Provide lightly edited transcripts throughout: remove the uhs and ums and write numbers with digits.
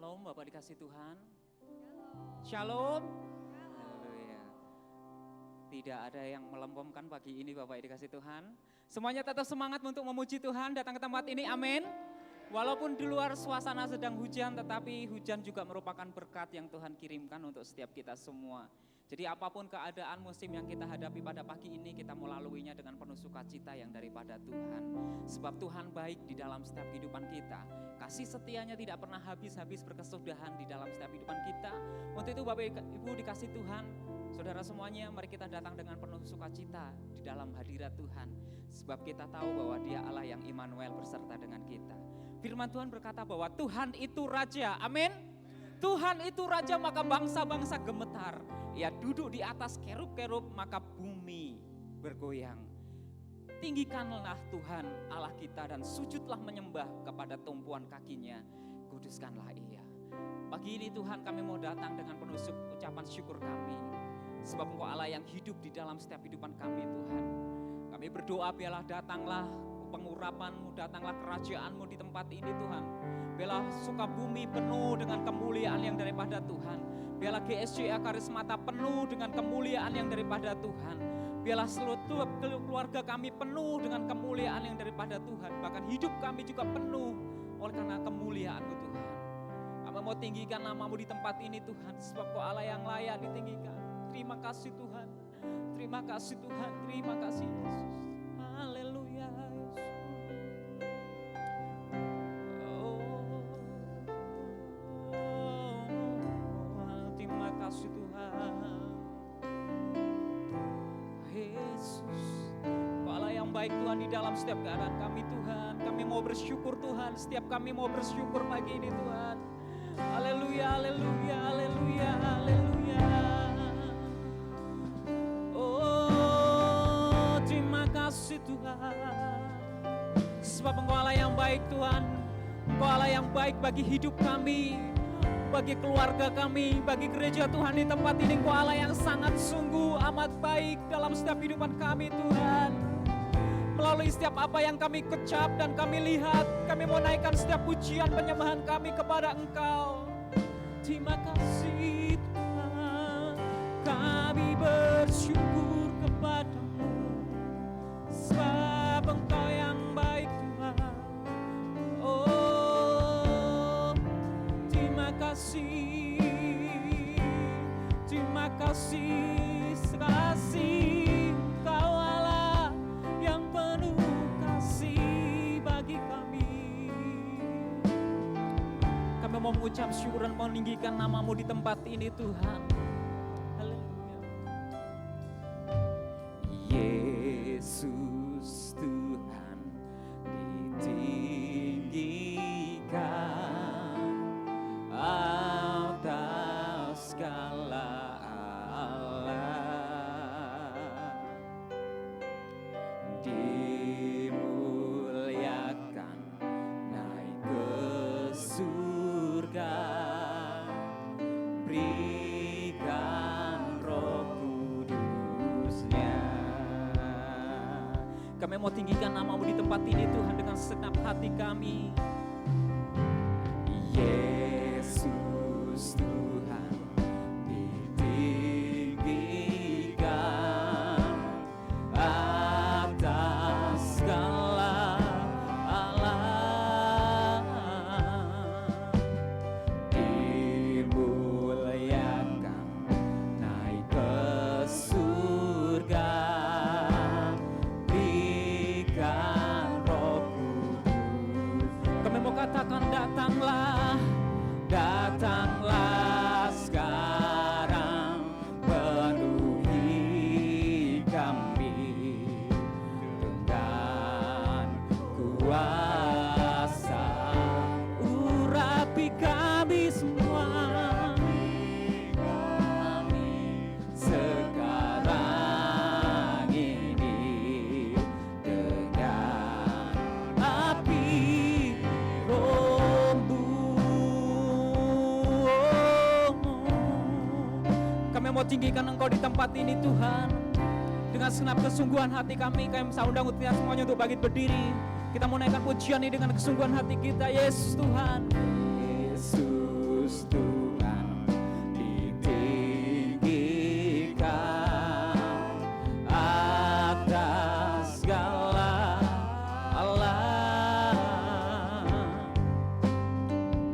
Shalom Bapak dikasih Tuhan. Shalom. Haleluya. Tidak ada yang melempemkan pagi ini Bapak dikasih Tuhan. Semuanya tetap semangat untuk memuji Tuhan, datang ke tempat ini, amin. Walaupun di luar suasana sedang hujan, tetapi hujan juga merupakan berkat yang Tuhan kirimkan untuk setiap kita semua. Jadi apapun keadaan musim yang kita hadapi pada pagi ini, kita melaluinya dengan penuh sukacita yang daripada Tuhan. Sebab Tuhan baik di dalam setiap kehidupan kita. Kasih setianya tidak pernah habis-habis berkesudahan di dalam setiap kehidupan kita. Untuk itu Bapak Ibu dikasih Tuhan, saudara semuanya, mari kita datang dengan penuh sukacita di dalam hadirat Tuhan. Sebab kita tahu bahwa Dia Allah yang Immanuel berserta dengan kita. Firman Tuhan berkata bahwa Tuhan itu Raja, amin. Tuhan itu Raja maka bangsa-bangsa gemetar. Ia duduk di atas kerub-kerub maka bumi bergoyang. Tinggikanlah Tuhan Allah kita dan sujudlah menyembah kepada tumpuan kakinya. Kuduskanlah Ia. Pagi ini Tuhan kami mau datang dengan penuh ucapan syukur kami. Sebab Engkau Allah yang hidup di dalam setiap kehidupan kami Tuhan. Kami berdoa biarlah datanglah pengurapan-Mu, datanglah kerajaan-Mu di tempat ini Tuhan. Biarlah Sukabumi penuh dengan kemuliaan yang daripada Tuhan. Biarlah GSJA Karismata penuh dengan kemuliaan yang daripada Tuhan. Biarlah seluruh keluarga kami penuh dengan kemuliaan yang daripada Tuhan. Bahkan hidup kami juga penuh oleh karena kemuliaan-Mu Tuhan. Kami mau tinggikan nama-Mu di tempat ini Tuhan. Sebab Kau Allah yang layak ditinggikan. Terima kasih Tuhan. Terima kasih Tuhan. Terima kasih Yesus. Haleluya Yesus. Terima kasih Tuhan. Yesus. Kau Allah yang baik Tuhan di dalam setiap keadaan kami Tuhan. Kami mau bersyukur Tuhan. Setiap kami mau bersyukur pagi ini Tuhan. Haleluya, haleluya, haleluya, haleluya. Oh, terima kasih Tuhan. Sebab Engkau Allah yang baik Tuhan. Engkau Allah yang baik bagi hidup kami, bagi keluarga kami, bagi gereja Tuhan di tempat ini. Engkau Allah yang sangat sungguh amat baik dalam setiap kehidupan kami Tuhan. Melalui setiap apa yang kami kecap dan kami lihat, kami mau naikkan setiap pujian penyembahan kami kepada Engkau. Terima kasih Tuhan, kami bersyukur kepada-Mu. Sebab Engkau yang baik Tuhan. Oh, terima kasih, terima kasih, kasih Engkau Allah yang penuh kasih bagi kami. Kami mau mengucap syukur dan meninggikan nama-Mu di tempat ini Tuhan. Haleluya. Yesus Tuhan ditinggikan atas segala Allah, dimuliakan naik ke surga, berikan Roh Kudus-Nya. Kami mau tinggikan nama-Mu di tempat ini Tuhan dengan segenap hati kami. Yesus Tuhan ditinggikan atas segala Allah, dimuliakan naik ke surga, berikan Roh Kudus. Kami mau katakan datanglah, datanglah sekarang, penuhi kami dengan kuasa, urapi kami semua. Sekarang ini dengan api Roh-Mu. Kami mau tinggikan Engkau di tempat ini Tuhan. Dengan segenap kesungguhan hati kami bisa undang kita semuanya untuk bangkit berdiri. Kita mau naikkan pujian ini dengan kesungguhan hati kita. Yesus Tuhan. Yesus Kudus Tuhan ditinggikan atas segala alam,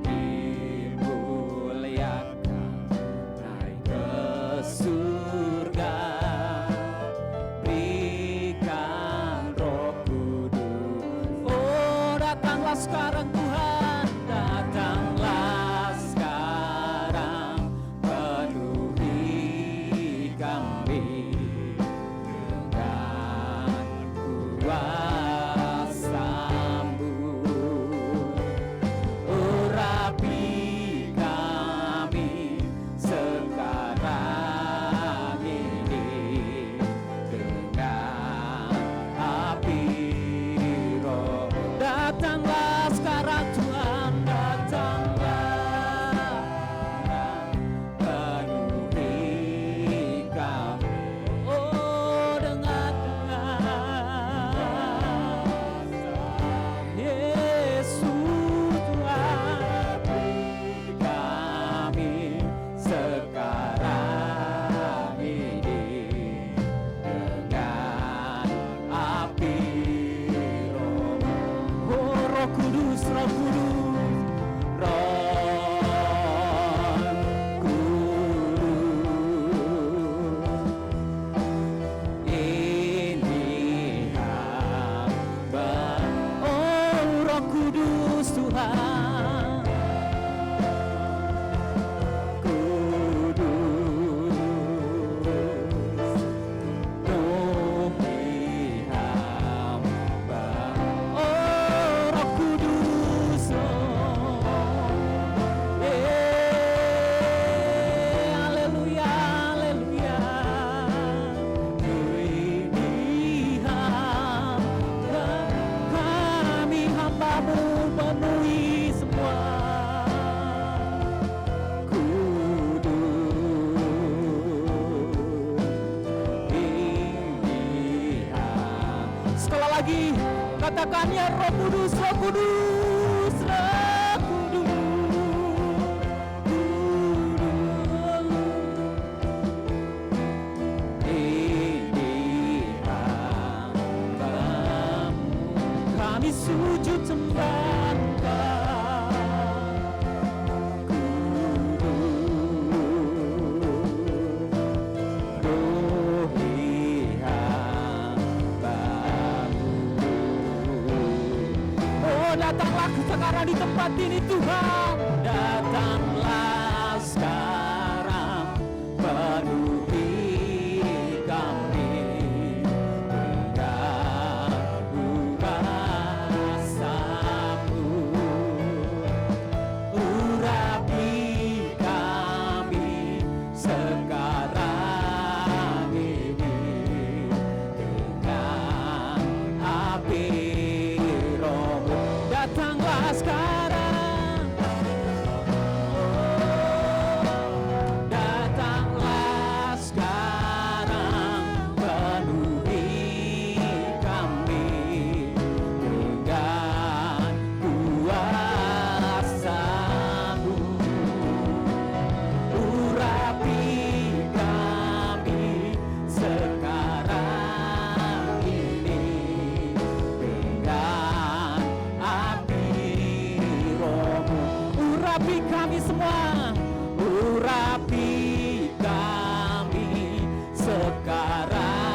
dimuliakan naik ke surga, berikan Roh Kudus. Oh, datanglah sekarang Tuhan, datanglah sekarang, penuhi kami dengan kuasa-Mu. Urapi kami sekarang ini dengan api Roh. Datanglah sekarang Tuhan, datanglah penuhi kami. Oh, dengan Yesus Tuhan, beri kami sekarang ini dengan api Roh. Oh, Roh Kudus, Roh Kudus, Roh Kudus. Ini hamba, oh Roh Kudus Tuhan, Kudus, penuhi hamba, oh Roh Kudus, haleluya, haleluya. Ini hamba, kami hamba-Mu, penuhi semua. Kudus, ini hamba. Sekali lagi katakannya, Roh Kudus, Roh Kudus, Roh Kudus. Ini hamba-Mu, kami sujud sembah Engkau. Kudus, penuhi hamba-Mu. Oh, datanglah sekarang di tempat ini Tuhan, datanglah sekarang, penuhi kami dengan kuasa-Mu. Urapi kami sekarang ini dengan api Roh-Mu. Datanglah sekarang, datanglah sekarang, penuhi kami dengan kuasa-Mu. Urapi kami sekarang ini dengan api Roh-Mu. Urapi kami semua, urapi kami sekarang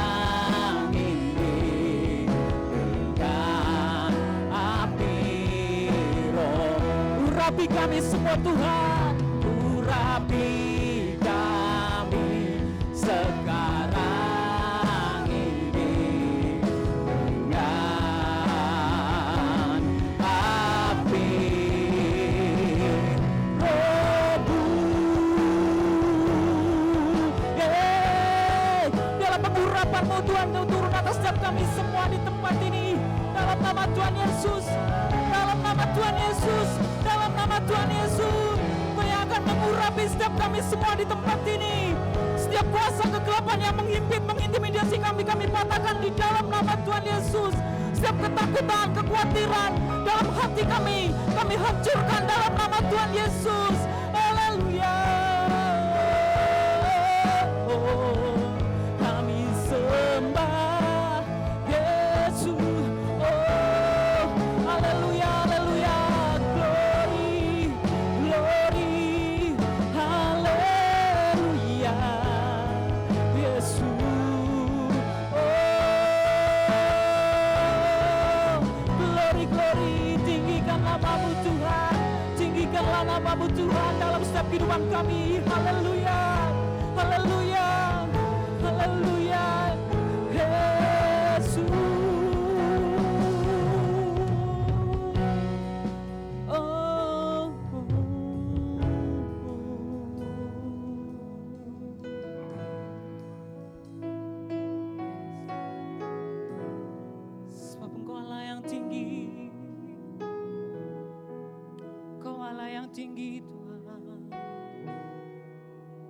ini dengan api Roh. Urapi kami semua Tuhan, urapi kami sekarang ini dengan api Roh-Mu. Dalam pengurapan-Mu Tuhan, turun atas setiap kami semua di tempat ini, dalam nama Tuhan Yesus, dalam nama Tuhan Yesus, dalam nama Tuhan Yesus. Kau yang akan mengurapi setiap kami semua di tempat ini. Setiap kuasa kegelapan yang menghimpit, mengintimidasi kami, kami patahkan di dalam nama Tuhan Yesus. Setiap ketakutan, kekhawatiran dalam hati kami hancurkan dalam nama Tuhan Yesus. nama-Mu Tuhan dalam setiap kehidupan kami. Haleluya, haleluya, haleluya, Yesus. Sebab Engkau Allah yang tinggi, Kau Allah yang tinggi Tuhan.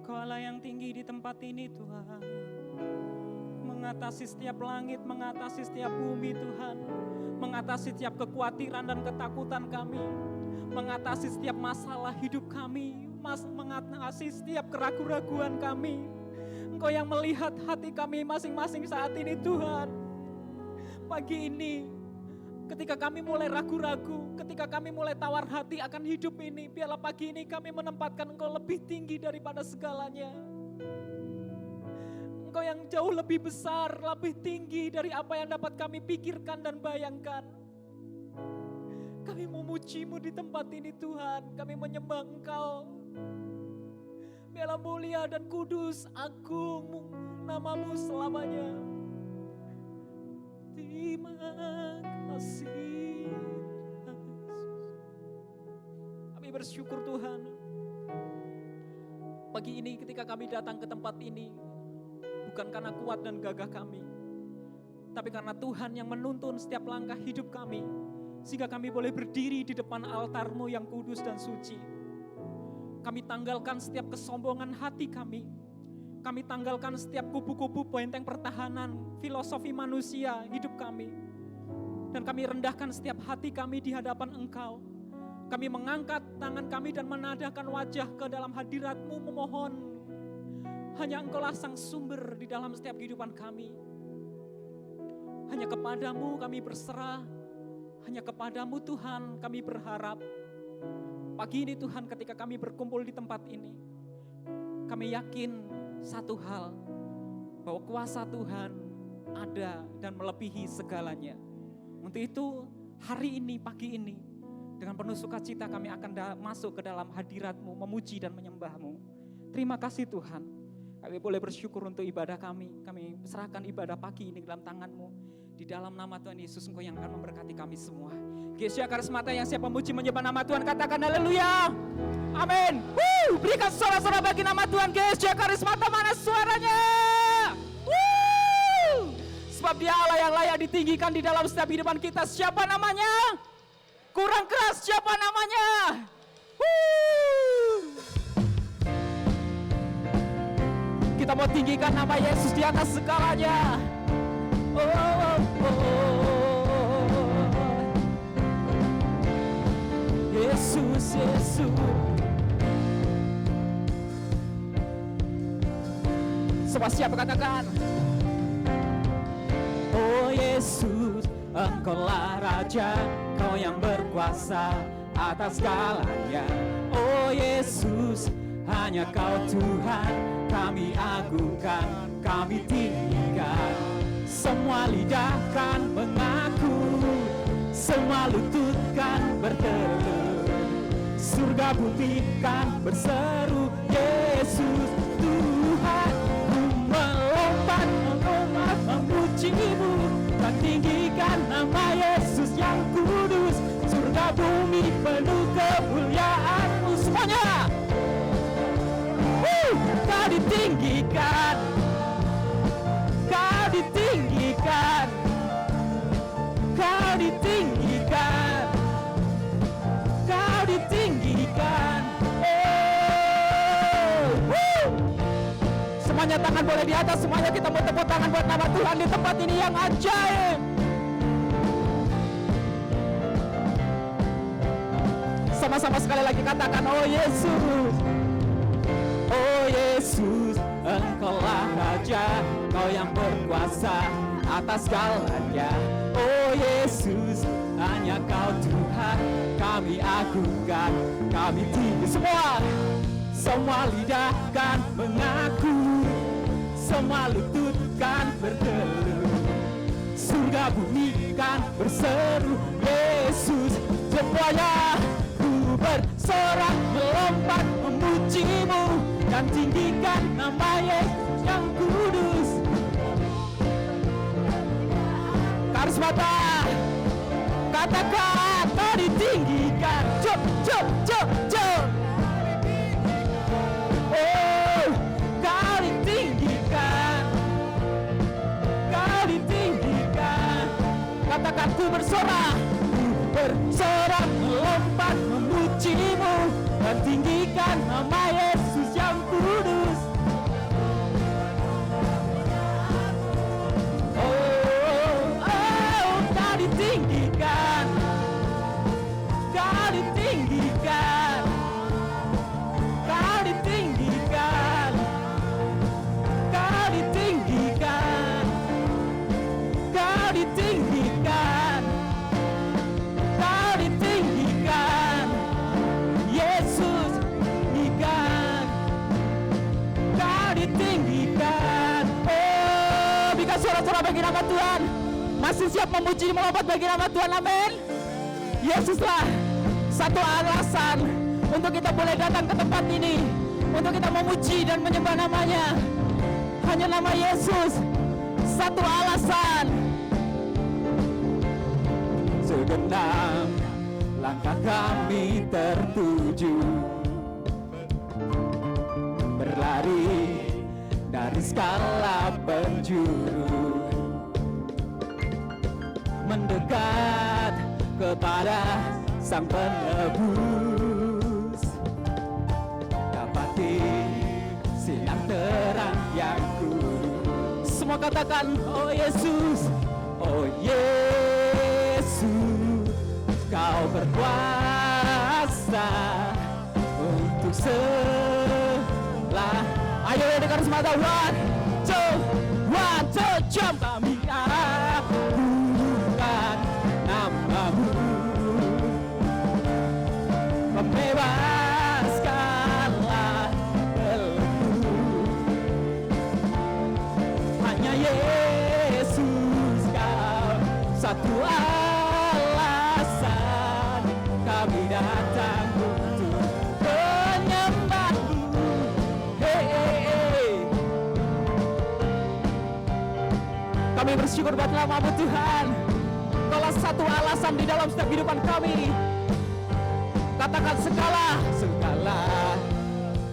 Kau Allah yang tinggi di tempat ini Tuhan. Mengatasi setiap langit, mengatasi setiap bumi Tuhan. Mengatasi setiap kekhawatiran dan ketakutan kami. Mengatasi setiap masalah hidup kami. Mengatasi setiap keraguan-raguan kami. Engkau yang melihat hati kami masing-masing saat ini Tuhan. Pagi ini, ketika kami mulai ragu-ragu, ketika kami mulai tawar hati akan hidup ini, biarlah pagi ini kami menempatkan Engkau lebih tinggi daripada segalanya. Engkau yang jauh lebih besar, lebih tinggi dari apa yang dapat kami pikirkan dan bayangkan. Kami memuji-Mu di tempat ini Tuhan, kami menyembah Engkau. Biarlah mulia dan kudus, agung nama-Mu selamanya. Terima kasih Yesus. Kami bersyukur Tuhan. Pagi ini ketika kami datang ke tempat ini, bukan karena kuat dan gagah kami, tapi karena Tuhan yang menuntun setiap langkah hidup kami, sehingga kami boleh berdiri di depan altar-Mu yang kudus dan suci. Kami tanggalkan setiap kesombongan hati kami. Kami tanggalkan setiap kubu-kubu benteng pertahanan, filosofi manusia hidup kami. Dan kami rendahkan setiap hati kami di hadapan Engkau. Kami mengangkat tangan kami dan menadahkan wajah ke dalam hadirat-Mu memohon. Hanya Engkaulah sang sumber di dalam setiap kehidupan kami. Hanya kepadamu kami berserah. Hanya kepadamu Tuhan kami berharap. Pagi ini Tuhan ketika kami berkumpul di tempat ini, kami yakin satu hal, bahwa kuasa Tuhan ada dan melebihi segalanya. Untuk itu hari ini, pagi ini, dengan penuh sukacita kami akan masuk ke dalam hadirat-Mu, memuji dan menyembah-Mu. Terima kasih Tuhan, kami boleh bersyukur untuk ibadah kami. Kami serahkan ibadah pagi ini dalam tangan-Mu. Di dalam nama Tuhan Yesus, Engkau yang akan memberkati kami semua. Gereja Karismata yang siap memuji menyembah nama Tuhan, katakan haleluya. Amin. Berikan sorak-sorak bagi nama Tuhan. Gereja Karismata mana suaranya? Sebab Dia Allah yang layak ditinggikan di dalam setiap kehidupan kita. Siapa namanya? Kurang keras, siapa namanya? Kita mau tinggikan nama Yesus di atas segalanya. Yesus, Yesus. Semua siap katakan. Oh Yesus, Engkaulah Raja, Kau yang berkuasa atas segalanya. Oh Yesus, hanya Kau Tuhan, kami agungkan, kami tinggikan. Semua lidah kan mengaku, semua lutut kan bertelur, surga bumi kan berseru, Yesus Tuhan. Ku melompat memuji-Mu dan tinggikan nama Yesus yang kudus. Surga bumi penuh kemuliaan-Mu. Semuanya Kau ditinggikan, Kau ditinggikan, Kau ditinggikan, Kau ditinggikan. Semuanya tangan boleh di atas, semuanya kita mau tepuk tangan buat nama Tuhan di tempat ini yang ajaib. Sama-sama sekali lagi katakan, oh Yesus, oh Yesus, Engkaulah Raja, Kau yang berkuasa atas segalanya. Oh Yesus, hanya Kau Tuhan, kami agungkan, kami tinggi. Semua lidah kan mengaku, semua lutut kan bertelur, surga bumi kan berseru, Yesus. Semuanya ku bersorak melompat memuji-Mu dan tinggikan nama Yesus yang kudus. Karismata, katakan kau ditinggikan. Cuk, cuk, cuk, cuk. Oh, kau ditinggikan. Kau ditinggikan. Katakan ku bersorak melompat memuji-Mu dan tinggikan nama Yesus yang kudus. Oh, kau ditinggikan. Kau ditinggikan. Kau ditinggikan. Kau ditinggikan. Kau ditinggikan. Kau ditinggikan. Yesus tinggikan. Kau ditinggikan. Oh, berikan suara-suara bagi nama Tuhan. Masih siap memuji melompat bagi nama Tuhan, amin. Yesuslah satu alasan untuk kita boleh datang ke tempat ini, untuk kita memuji dan menyembah namanya. Hanya nama Yesus, satu alasan. Segenap langkah kami tertuju, berlari dari segala penjuru, mendekat kepada Sang Penebus, dapati sinar terang yang kudus. Semua katakan, oh Yesus, oh Yesus, Kau berkuasa untuk selah. Ayo dengar semata, one, two, jump. Kami agungkan nama-Mu, membebaskanlah belenggu. Hanya Yesus Kau satu alasan kami datang untuk menyembah-Mu. Kami bersyukur buat nama-Mu Tuhan. Kaulah satu alasan di dalam setiap kehidupan kami. Katakan segala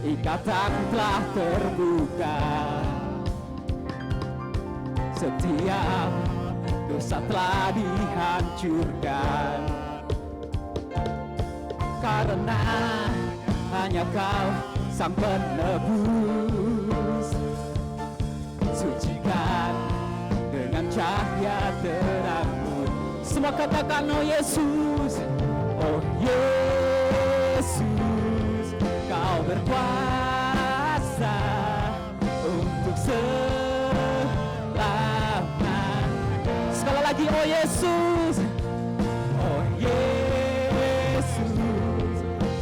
ikatan telah terbuka, setiap dosa telah dihancurkan, karena hanya Kau Sang Penebus. Sucikan dengan cahaya terang-Mu. Semua katakan, oh Yesus, oh Yesus, Kau berkuasa untuk selamanya. Sekali lagi, oh Yesus, oh Yesus,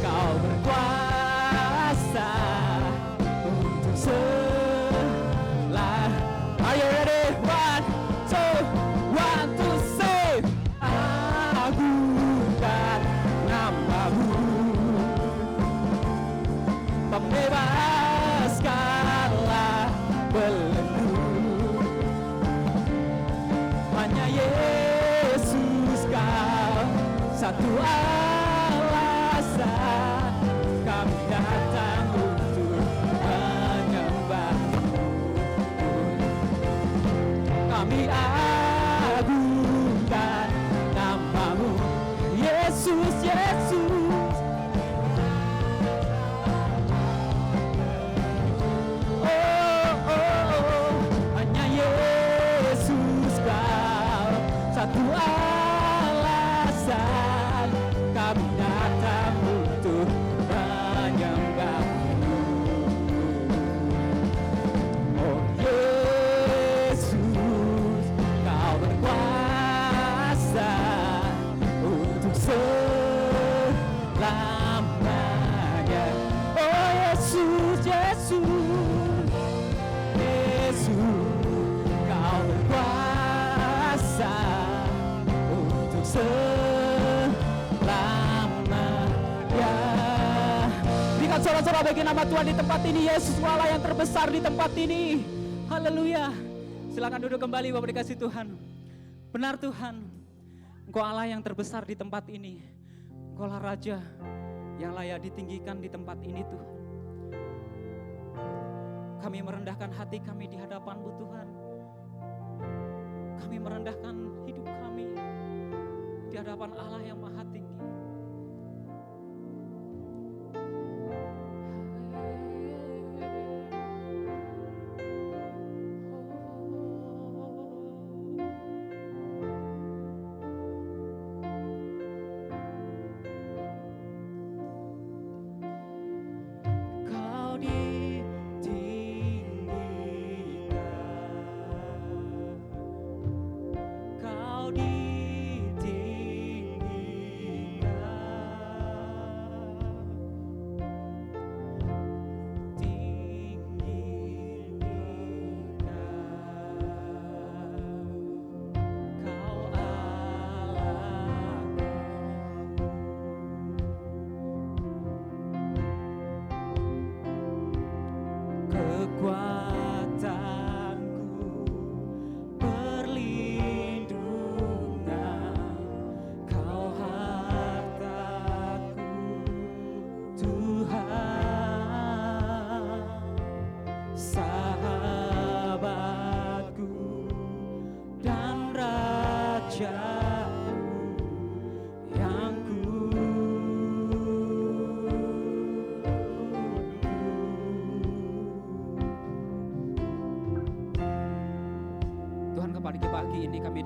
Kau berkuasa untuk selamanya. Are you ready? One, two, say, agungkan nama-Mu, membebaskanlah belenggu. Hanya Yesus Kau satu alasan kami datang untuk menyembah-Mu. Kami agungkan nama-Mu, Yesus, Yesus. Hanya Yesus Kau satu alasan kami datang untuk menyembah-Mu. Oh Yesus, Kau berkuasa untuk selamanya. Oh Yesus, Yesus, Yesus, Kau berkuasa untuk selamanya. angkat sorak-sorak bagi nama Tuhan di tempat ini. Yesus Allah yang terbesar di tempat ini. Haleluya. Silakan duduk kembali Bapak dikasih Tuhan. Benar Tuhan, Engkau Allah yang terbesar di tempat ini. Engkau lah Raja yang layak ditinggikan di tempat ini Tuhan. Kami merendahkan hati kami di hadapan-Mu Tuhan. Kami merendahkan hidup kami di hadapan Allah yang Maha Tinggi. Pagi ini kami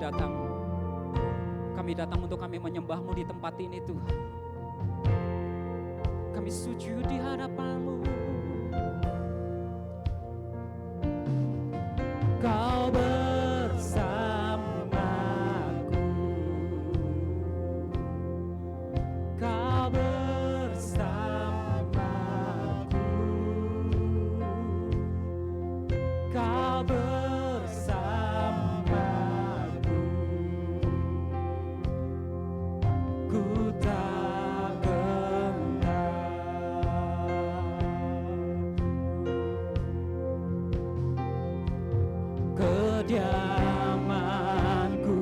datang untuk kami menyembah-Mu di tempat ini Tuhan. Kami sujud di hadapan-Mu. Kau bersamaku, Kau bersamaku, Kau kediamanku,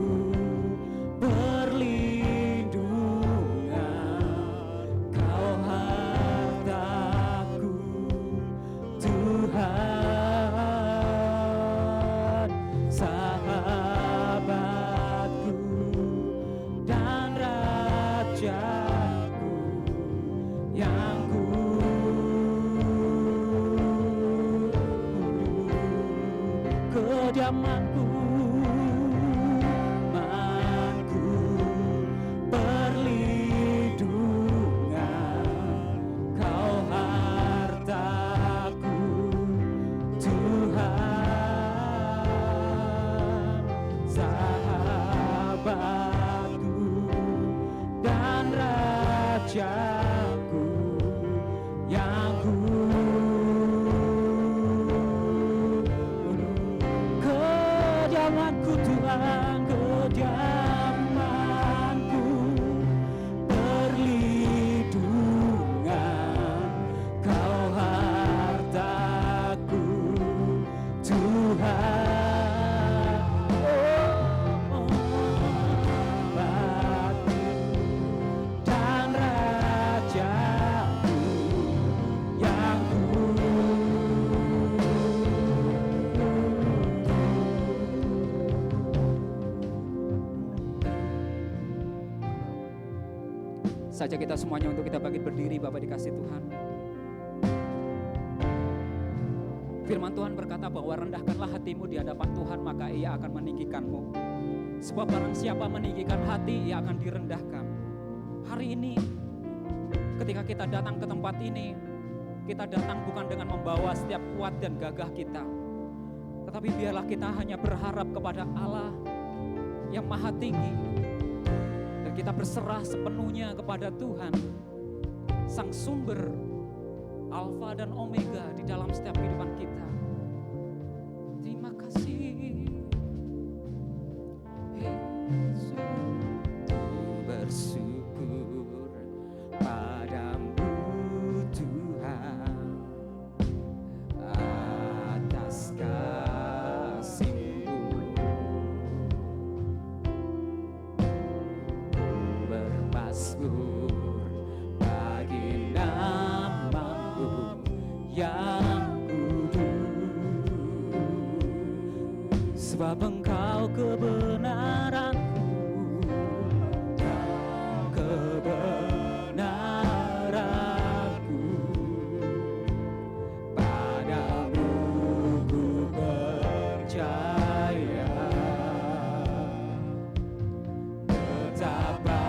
perlindungan, Kau hartaku, Tuhan, sahabatku dan rajaku yang kediamanku, manku, perlindungan, Kau hartaku, Tuhan, sahabatku dan rajaku yang kediamanku Tuhan, kediamanku, perlindungan, Kau hartaku, Tuhan, sahabatku dan rajaku yang saja kita semuanya untuk kita bangkit berdiri Bapak dikasih Tuhan. Firman Tuhan berkata bahwa rendahkanlah hatimu di hadapan Tuhan maka Ia akan meninggikanmu. Sebab barang siapa meninggikan hati Ia akan direndahkan. Hari ini ketika kita datang ke tempat ini, kita datang bukan dengan membawa setiap kuat dan gagah kita, tetapi biarlah kita hanya berharap kepada Allah yang Maha Tinggi. Dan kita berserah sepenuhnya kepada Tuhan, Sang Sumber, Alfa dan Omega di dalam setiap kehidupan kita. Terima kasih, Yesus. Bersyukur padamu Tuhan. Mazmur bagi namamu yang kudus, sebab Engkau kebenaranku, kebenaranku. Padamu ku percaya, betapa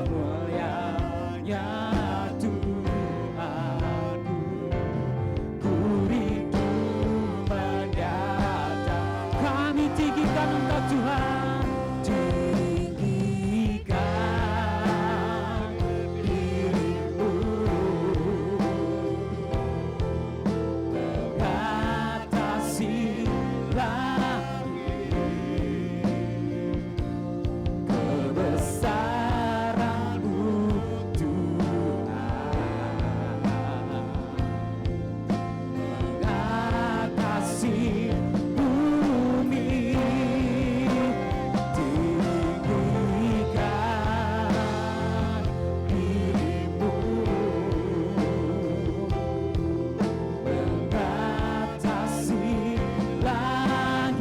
mulianya Tuhanku. Ku rindu menyata, kami tinggikan Engkau Tuhan, tinggikan dirimu, mengatasi langit, kebesaranmu Tuhan, mengatasi bumi, tinggikan dirimu, mengatasi langit,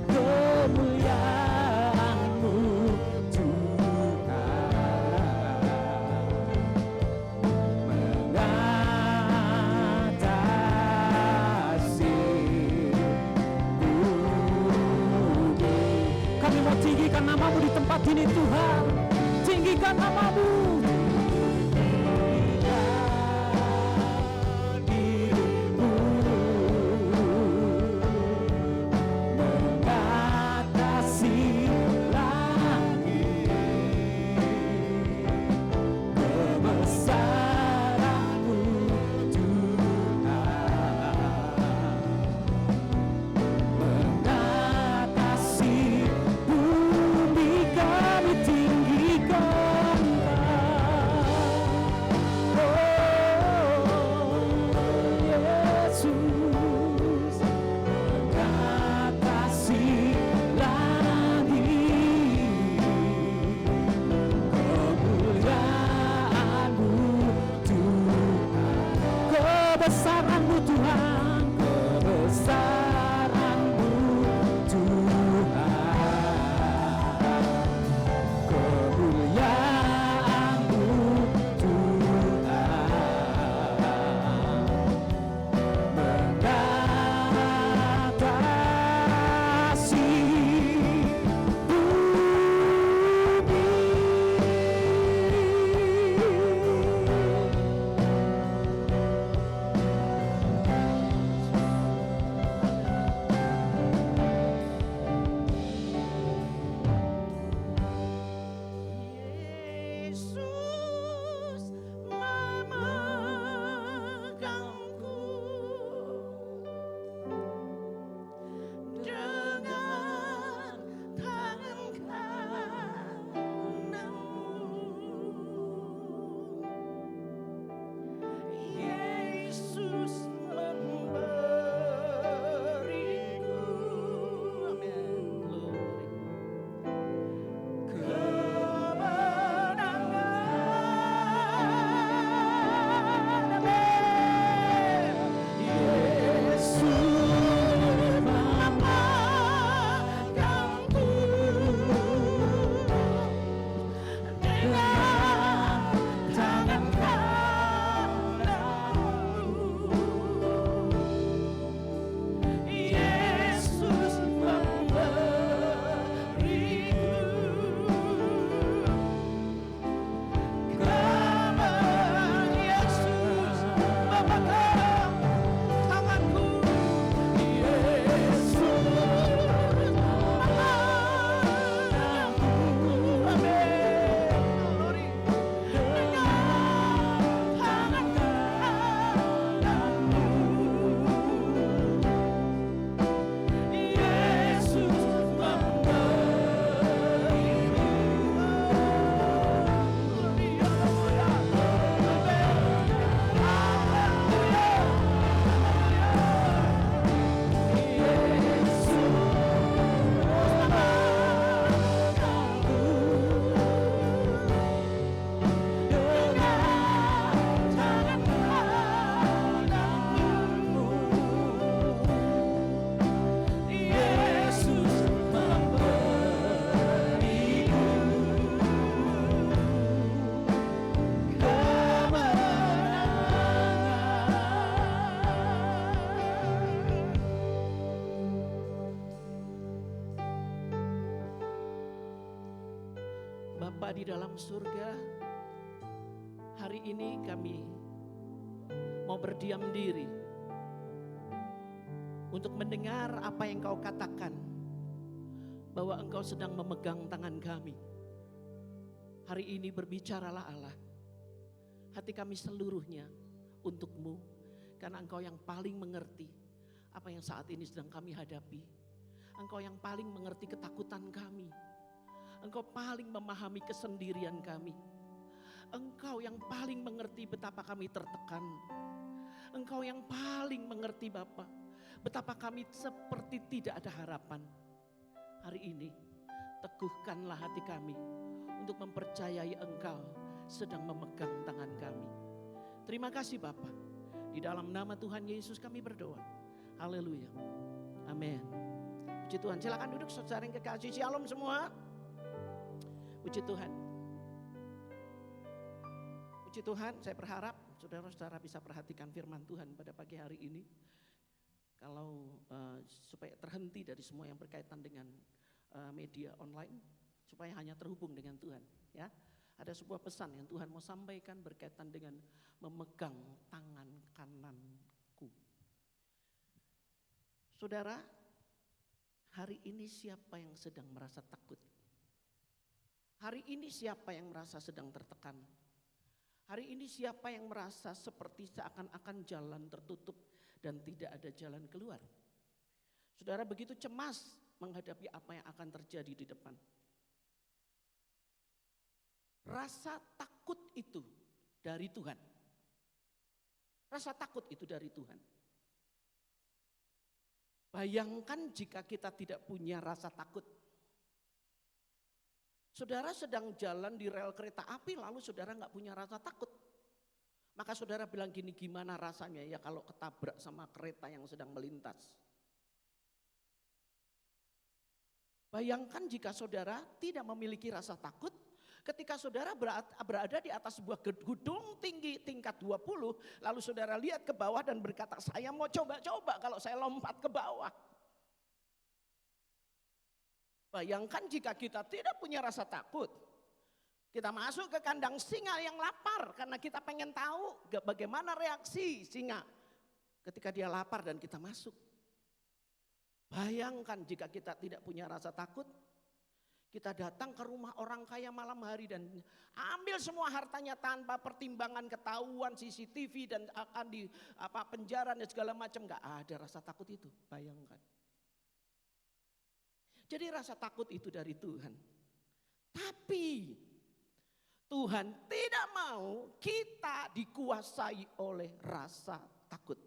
kemuliaan-Mu mengatasi bumi. Kami mau tinggikan nama-Mu di tempat ini Tuhan, tinggikan nama-Mu. Tinggikan dirimu, mengatasi langit, kebesaran-Mu Tuhan, mengatasi bumi. Kami tinggikan Engkau, Bapa di dalam surga, hari ini kami mau berdiam diri untuk mendengar apa yang Kau katakan, bahwa Engkau sedang memegang tangan kami. Hari ini berbicaralah Allah, hati kami seluruhnya untuk-Mu, karena Engkau yang paling mengerti apa yang saat ini sedang kami hadapi. Engkau yang paling mengerti ketakutan kami. Engkau paling memahami kesendirian kami. Engkau yang paling mengerti betapa kami tertekan. Engkau yang paling mengerti Bapa, betapa kami seperti tidak ada harapan. Hari ini teguhkanlah hati kami untuk mempercayai Engkau sedang memegang tangan kami. Terima kasih Bapa. Di dalam nama Tuhan Yesus kami berdoa. Haleluya. Amin. Puji Tuhan. Silakan duduk saudara yang kekasih. Shalom semua. Puji Tuhan. Puji Tuhan, saya berharap saudara-saudara bisa perhatikan firman Tuhan pada pagi hari ini. Kalau supaya terhenti dari semua yang berkaitan dengan media online, supaya hanya terhubung dengan Tuhan. Ya, ada sebuah pesan yang Tuhan mau sampaikan berkaitan dengan memegang tangan kananku. Saudara, hari ini siapa yang sedang merasa takut? Hari ini siapa yang merasa sedang tertekan? Hari ini siapa yang merasa seperti seakan-akan jalan tertutup dan tidak ada jalan keluar? Saudara begitu cemas menghadapi apa yang akan terjadi di depan. Rasa takut itu dari Tuhan. Rasa takut itu dari Tuhan. Bayangkan jika kita tidak punya rasa takut. Saudara sedang jalan di rel kereta api lalu saudara gak punya rasa takut. Maka saudara bilang gini, gimana rasanya ya kalau ketabrak sama kereta yang sedang melintas. Bayangkan jika saudara tidak memiliki rasa takut, ketika saudara berada di atas sebuah gedung tinggi tingkat 20, lalu saudara lihat ke bawah dan berkata, saya mau coba-coba kalau saya lompat ke bawah. Bayangkan jika kita tidak punya rasa takut, kita masuk ke kandang singa yang lapar karena kita pengen tahu bagaimana reaksi singa ketika dia lapar dan kita masuk. Bayangkan jika kita tidak punya rasa takut, kita datang ke rumah orang kaya malam hari dan ambil semua hartanya tanpa pertimbangan ketahuan CCTV dan akan di penjara dan segala macam. Gak ada rasa takut itu, bayangkan. Jadi rasa takut itu dari Tuhan. Tapi Tuhan tidak mau kita dikuasai oleh rasa takut.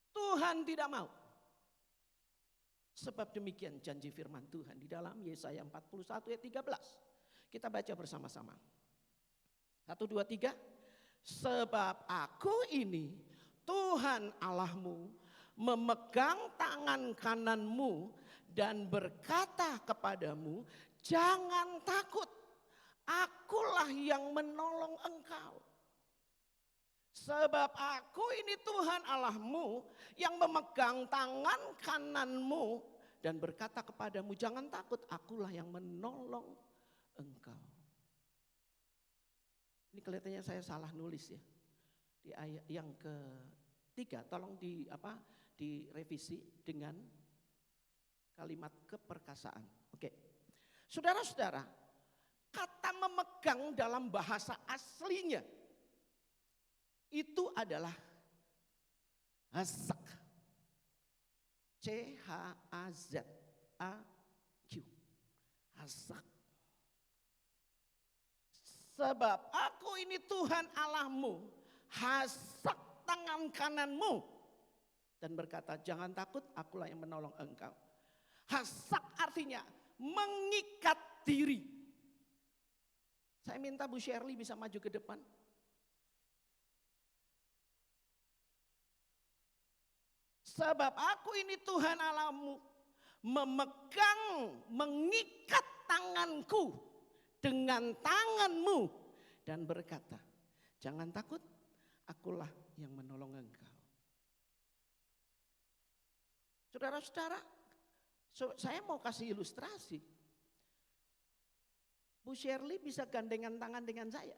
Tuhan tidak mau. Sebab demikian janji firman Tuhan di dalam Yesaya 41 ayat 13. Kita baca bersama-sama. 1, 2, 3. Sebab aku ini Tuhan Allahmu memegang tangan kananmu dan berkata kepadamu, jangan takut, akulah yang menolong engkau. Sebab aku ini Tuhan Allahmu yang memegang tangan kananmu dan berkata kepadamu, jangan takut, akulah yang menolong engkau. Ini kelihatannya saya salah nulis ya. Di ayat yang ketiga, tolong direvisi dengan kalimat keperkasaan. Oke. Saudara-saudara, kata memegang dalam bahasa aslinya itu adalah hazak. C-H-A-Z-A-Q. Hazak. Sebab aku ini Tuhan Allahmu, hazak tangan kananmu dan berkata, jangan takut, akulah yang menolong engkau. Hazak artinya mengikat diri. Saya minta Bu Shirley bisa maju ke depan. Sebab aku ini Tuhan Allahmu, mengikat tanganku dengan tanganmu dan berkata, jangan takut, akulah yang menolong engkau. Saudara-saudara, saya mau kasih ilustrasi. Bu Shirley bisa gandengan tangan dengan saya.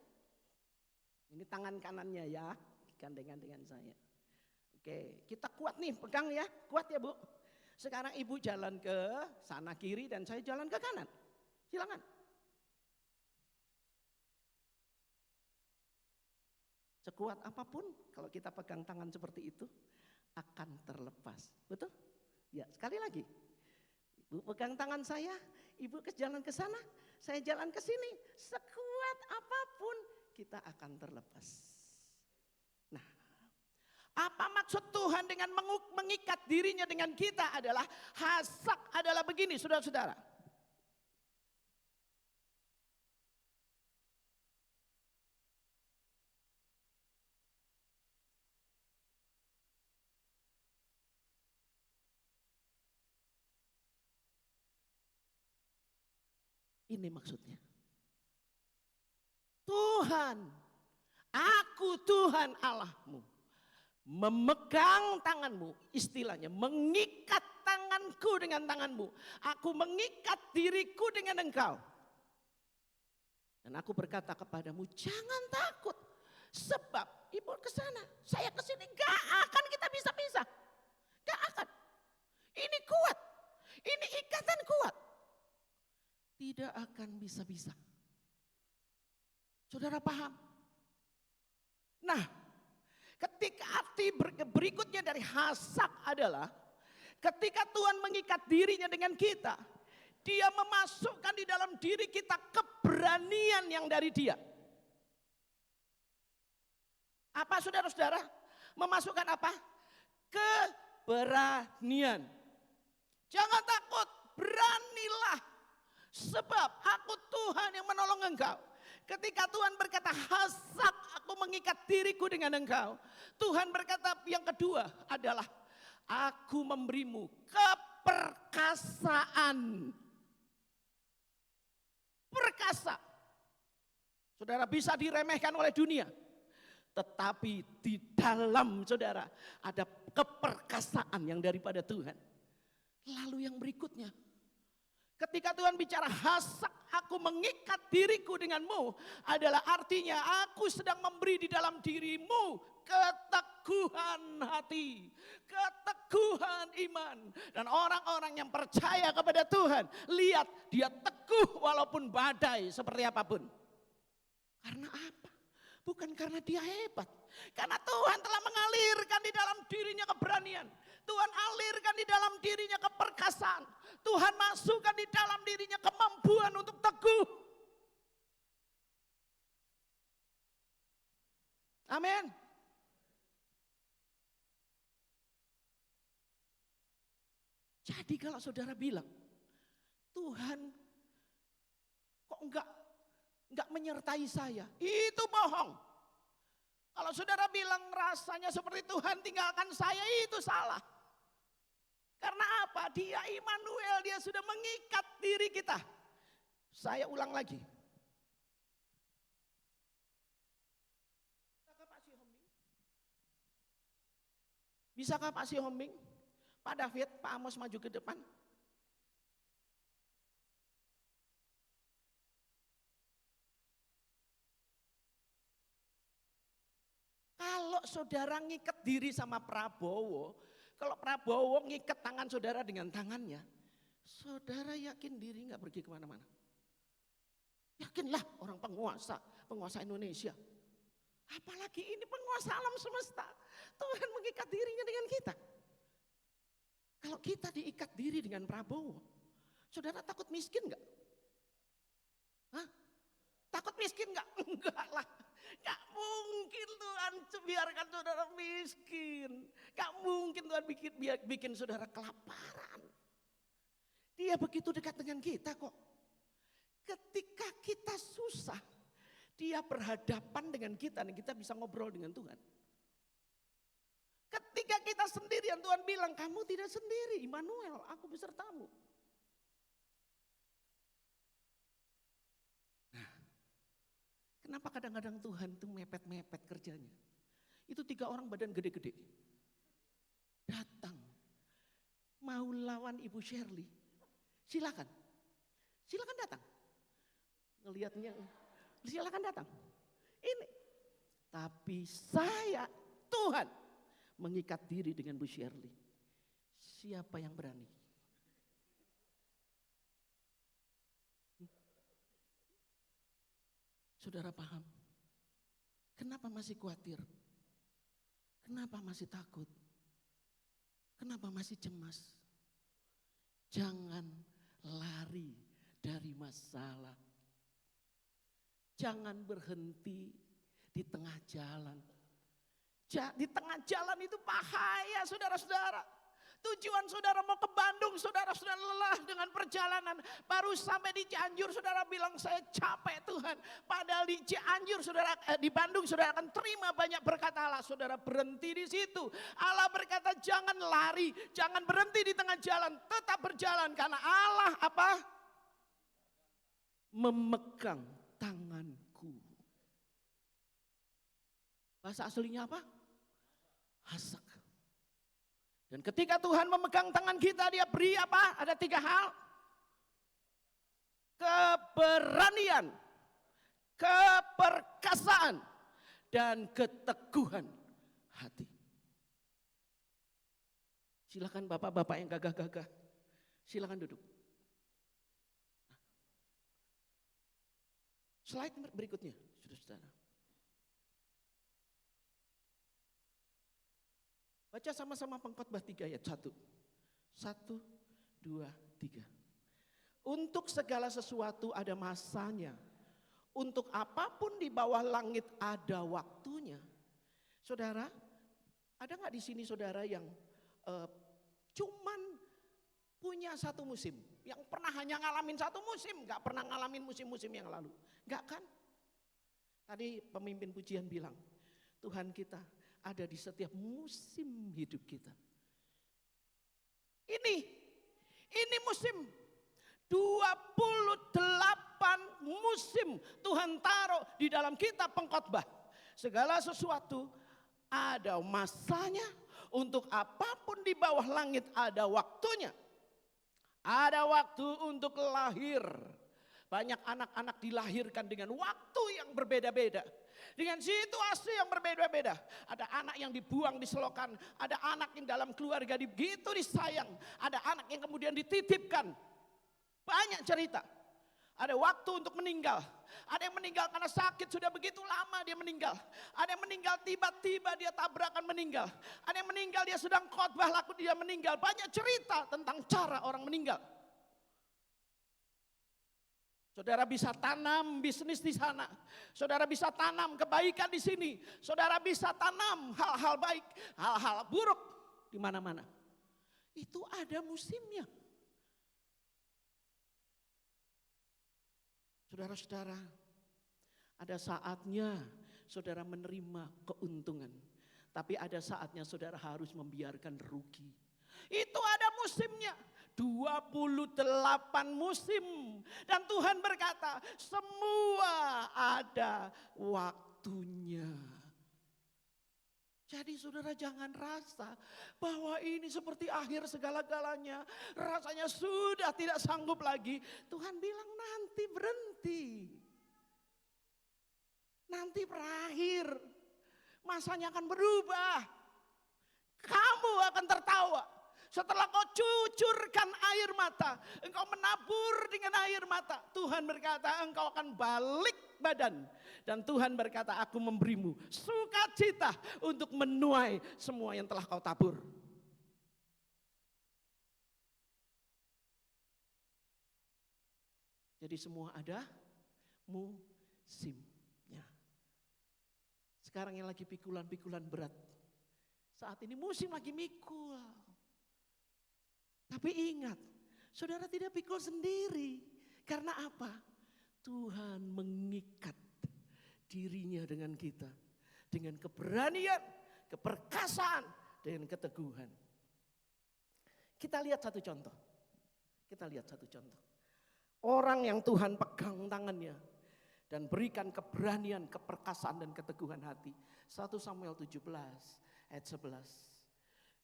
Ini tangan kanannya ya, gandengan dengan saya. Oke, kita kuat nih, pegang ya, kuat ya Bu. Sekarang Ibu jalan ke sana kiri dan saya jalan ke kanan. Silakan. Sekuat apapun kalau kita pegang tangan seperti itu akan terlepas. Betul? Ya, sekali lagi. Ibu pegang tangan saya, Ibu jalan ke sana, saya jalan ke sini. Sekuat apapun kita akan terlepas. Nah, apa maksud Tuhan dengan mengikat dirinya dengan kita adalah hasak adalah begini, saudara-saudara. Ini maksudnya. Tuhan, aku Tuhan Allahmu, memegang tanganmu, istilahnya mengikat tanganku dengan tanganmu. Aku mengikat diriku dengan engkau. Dan aku berkata kepadamu, jangan takut. Sebab Ibu ke sana, saya ke sini, gak akan kita bisa-bisa. Gak akan. Ini kuat. Ini ikatan kuat. Tidak akan bisa-bisa. Saudara paham? Nah, ketika arti berikutnya dari hasak adalah ketika Tuhan mengikat dirinya dengan kita, Dia memasukkan di dalam diri kita keberanian yang dari Dia. Apa saudara-saudara? Memasukkan apa? Keberanian. Jangan takut, beranilah. Sebab aku Tuhan yang menolong engkau. Ketika Tuhan berkata hasak aku mengikat diriku dengan engkau. Tuhan berkata yang kedua adalah aku memberimu keperkasaan. Perkasa. Saudara bisa diremehkan oleh dunia. Tetapi di dalam saudara ada keperkasaan yang daripada Tuhan. Lalu yang berikutnya. Ketika Tuhan bicara hasak aku mengikat diriku denganmu adalah artinya aku sedang memberi di dalam dirimu keteguhan hati, keteguhan iman. Dan orang-orang yang percaya kepada Tuhan, lihat dia teguh walaupun badai seperti apapun. Karena apa? Bukan karena dia hebat. Karena Tuhan telah mengalirkan di dalam dirinya keberanian. Tuhan alirkan di dalam dirinya keperkasaan. Tuhan masukkan di dalam dirinya kemampuan untuk teguh. Amin. Jadi kalau saudara bilang, Tuhan kok enggak menyertai saya, itu bohong. Kalau saudara bilang rasanya seperti Tuhan tinggalkan saya, itu salah. Karena apa? Dia Immanuel, dia sudah mengikat diri kita. Saya ulang lagi. Bisakah Pak Sihombing? Pak David, Pak Amos maju ke depan. Kalau saudara ngikat diri sama Prabowo, kalau Prabowo ngikat tangan saudara dengan tangannya, saudara yakin diri gak pergi kemana-mana? Yakinlah orang penguasa Indonesia. Apalagi ini penguasa alam semesta. Tuhan mengikat dirinya dengan kita. Kalau kita diikat diri dengan Prabowo, saudara takut miskin gak? Hah? Takut miskin gak? Enggak lah. Gak mungkin Tuhan biarkan saudara miskin. Gak mungkin Tuhan bikin saudara kelaparan. Dia begitu dekat dengan kita kok. Ketika kita susah, dia berhadapan dengan kita dan kita bisa ngobrol dengan Tuhan. Ketika kita sendirian, Tuhan bilang, kamu tidak sendiri, Immanuel, aku besertamu. Nah, kenapa kadang-kadang Tuhan tuh mepet-mepet kerjanya? Itu 3 orang badan gede-gede. Datang, mau lawan Ibu Shirley. Silakan datang. ngelihatnya, silakan datang. Ini. Tapi saya, Tuhan, mengikat diri dengan Bu Shirley. Siapa yang berani? Saudara paham? Kenapa masih khawatir? Kenapa masih takut? Kenapa masih cemas? Jangan lari dari masalah. Jangan berhenti di tengah jalan. Di tengah jalan itu bahaya, saudara-saudara. Tujuan saudara mau ke Bandung, saudara sudah lelah dengan perjalanan. Baru sampai di Cianjur, saudara bilang saya capek Tuhan. Padahal di Cianjur, saudara di Bandung, saudara akan terima banyak berkat Allah. Saudara berhenti di situ. Allah berkata jangan lari, jangan berhenti di tengah jalan, tetap berjalan karena Allah apa? Memegang tanganku. Bahasa aslinya apa? Hasak. Dan ketika Tuhan memegang tangan kita, dia beri apa? Ada 3 hal. Keberanian, keperkasaan, dan keteguhan hati. Silakan bapak-bapak yang gagah-gagah, silakan duduk. Slide berikutnya, saudara-saudara. Baca sama-sama Pengkhotbah 3 ayat 1. 1, 2, 3. Untuk segala sesuatu ada masanya. Untuk apapun di bawah langit ada waktunya. Saudara, ada gak di sini saudara yang cuman punya 1 musim? Yang pernah hanya ngalamin 1 musim, gak pernah ngalamin musim-musim yang lalu. Gak kan? Tadi pemimpin pujian bilang, Tuhan kita ada di setiap musim hidup kita. Ini musim 28 musim Tuhan taruh di dalam kitab Pengkhotbah. Segala sesuatu ada masanya, untuk apapun di bawah langit ada waktunya. Ada waktu untuk lahir. Banyak anak-anak dilahirkan dengan waktu yang berbeda-beda. Dengan situasi yang berbeda-beda. Ada anak yang dibuang di selokan. Ada anak yang dalam keluarga begitu disayang. Ada anak yang kemudian dititipkan. Banyak cerita. Ada waktu untuk meninggal. Ada yang meninggal karena sakit sudah begitu lama dia meninggal. Ada yang meninggal tiba-tiba dia tabrakan meninggal. Ada yang meninggal dia sedang khotbah laku dia meninggal. Banyak cerita tentang cara orang meninggal. Saudara bisa tanam bisnis di sana. Saudara bisa tanam kebaikan di sini. Saudara bisa tanam hal-hal baik, hal-hal buruk di mana-mana. Itu ada musimnya. Saudara-saudara, ada saatnya saudara menerima keuntungan. Tapi ada saatnya saudara harus membiarkan rugi. Itu ada musimnya. 28 musim. Dan Tuhan berkata, semua ada waktunya. Jadi saudara jangan rasa bahwa ini seperti akhir segala-galanya. Rasanya sudah tidak sanggup lagi. Tuhan bilang nanti berhenti. Nanti berakhir. Masanya akan berubah. Kamu akan tertawa. Setelah kau cucurkan air mata, engkau menabur dengan air mata. Tuhan berkata engkau akan balik badan. Dan Tuhan berkata aku memberimu sukacita untuk menuai semua yang telah kau tabur. Jadi semua ada musimnya. Sekarang yang lagi pikulan-pikulan berat. Saat ini musim lagi mikul. Tapi ingat, saudara tidak pikul sendiri. Karena apa? Tuhan mengikat dirinya dengan kita. Dengan keberanian, keperkasaan, dengan keteguhan. Kita lihat satu contoh. Orang yang Tuhan pegang tangannya. Dan berikan keberanian, keperkasaan dan keteguhan hati. 1 Samuel 17 ayat 11.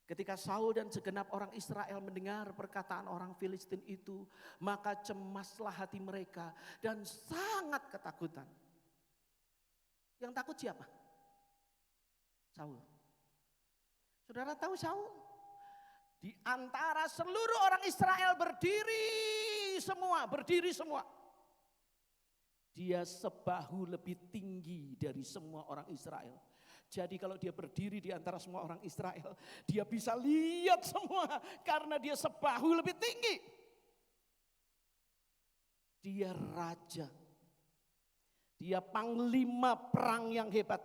Ketika Saul dan segenap orang Israel mendengar perkataan orang Filistin itu, maka cemaslah hati mereka dan sangat ketakutan. Yang takut siapa? Saul. Saudara tahu Saul? Di antara seluruh orang Israel berdiri semua. Dia sebahu lebih tinggi dari semua orang Israel. Jadi kalau dia berdiri di antara semua orang Israel, dia bisa lihat semua karena dia sebahu lebih tinggi. Dia raja. Dia panglima perang yang hebat.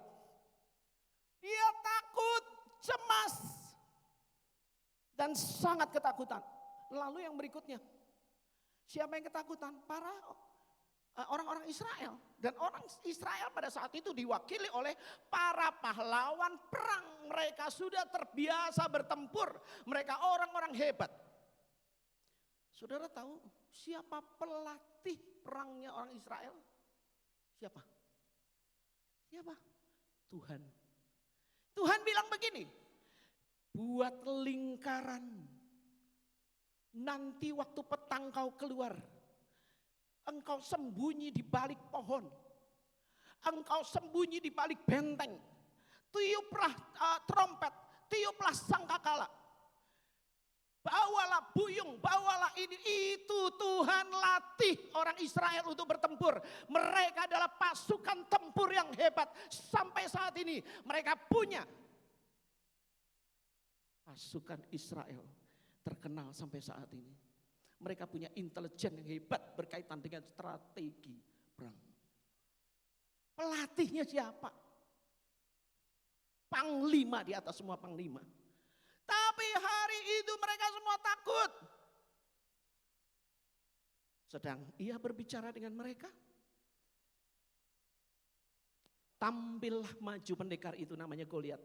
Dia takut, cemas, dan sangat ketakutan. Lalu yang berikutnya, siapa yang ketakutan? Para orang-orang Israel. Dan orang Israel pada saat itu diwakili oleh para pahlawan perang. Mereka sudah terbiasa bertempur. Mereka orang-orang hebat. Saudara tahu siapa pelatih perangnya orang Israel? Siapa? Tuhan. Tuhan bilang begini, buat lingkaran. Nanti waktu petang kau keluar. Engkau sembunyi di balik pohon. Engkau sembunyi di balik benteng. Tiuplah trompet, tiuplah sangkakala. Bawalah buyung, bawalah ini. Itu Tuhan latih orang Israel untuk bertempur. Mereka adalah pasukan tempur yang hebat. Sampai saat ini mereka punya pasukan Israel terkenal sampai saat ini. Mereka punya intelijen yang hebat berkaitan dengan strategi perang. Pelatihnya siapa? Panglima di atas semua panglima. Tapi hari itu mereka semua takut. Sedang ia berbicara dengan mereka. Tampillah maju pendekar itu namanya Goliat.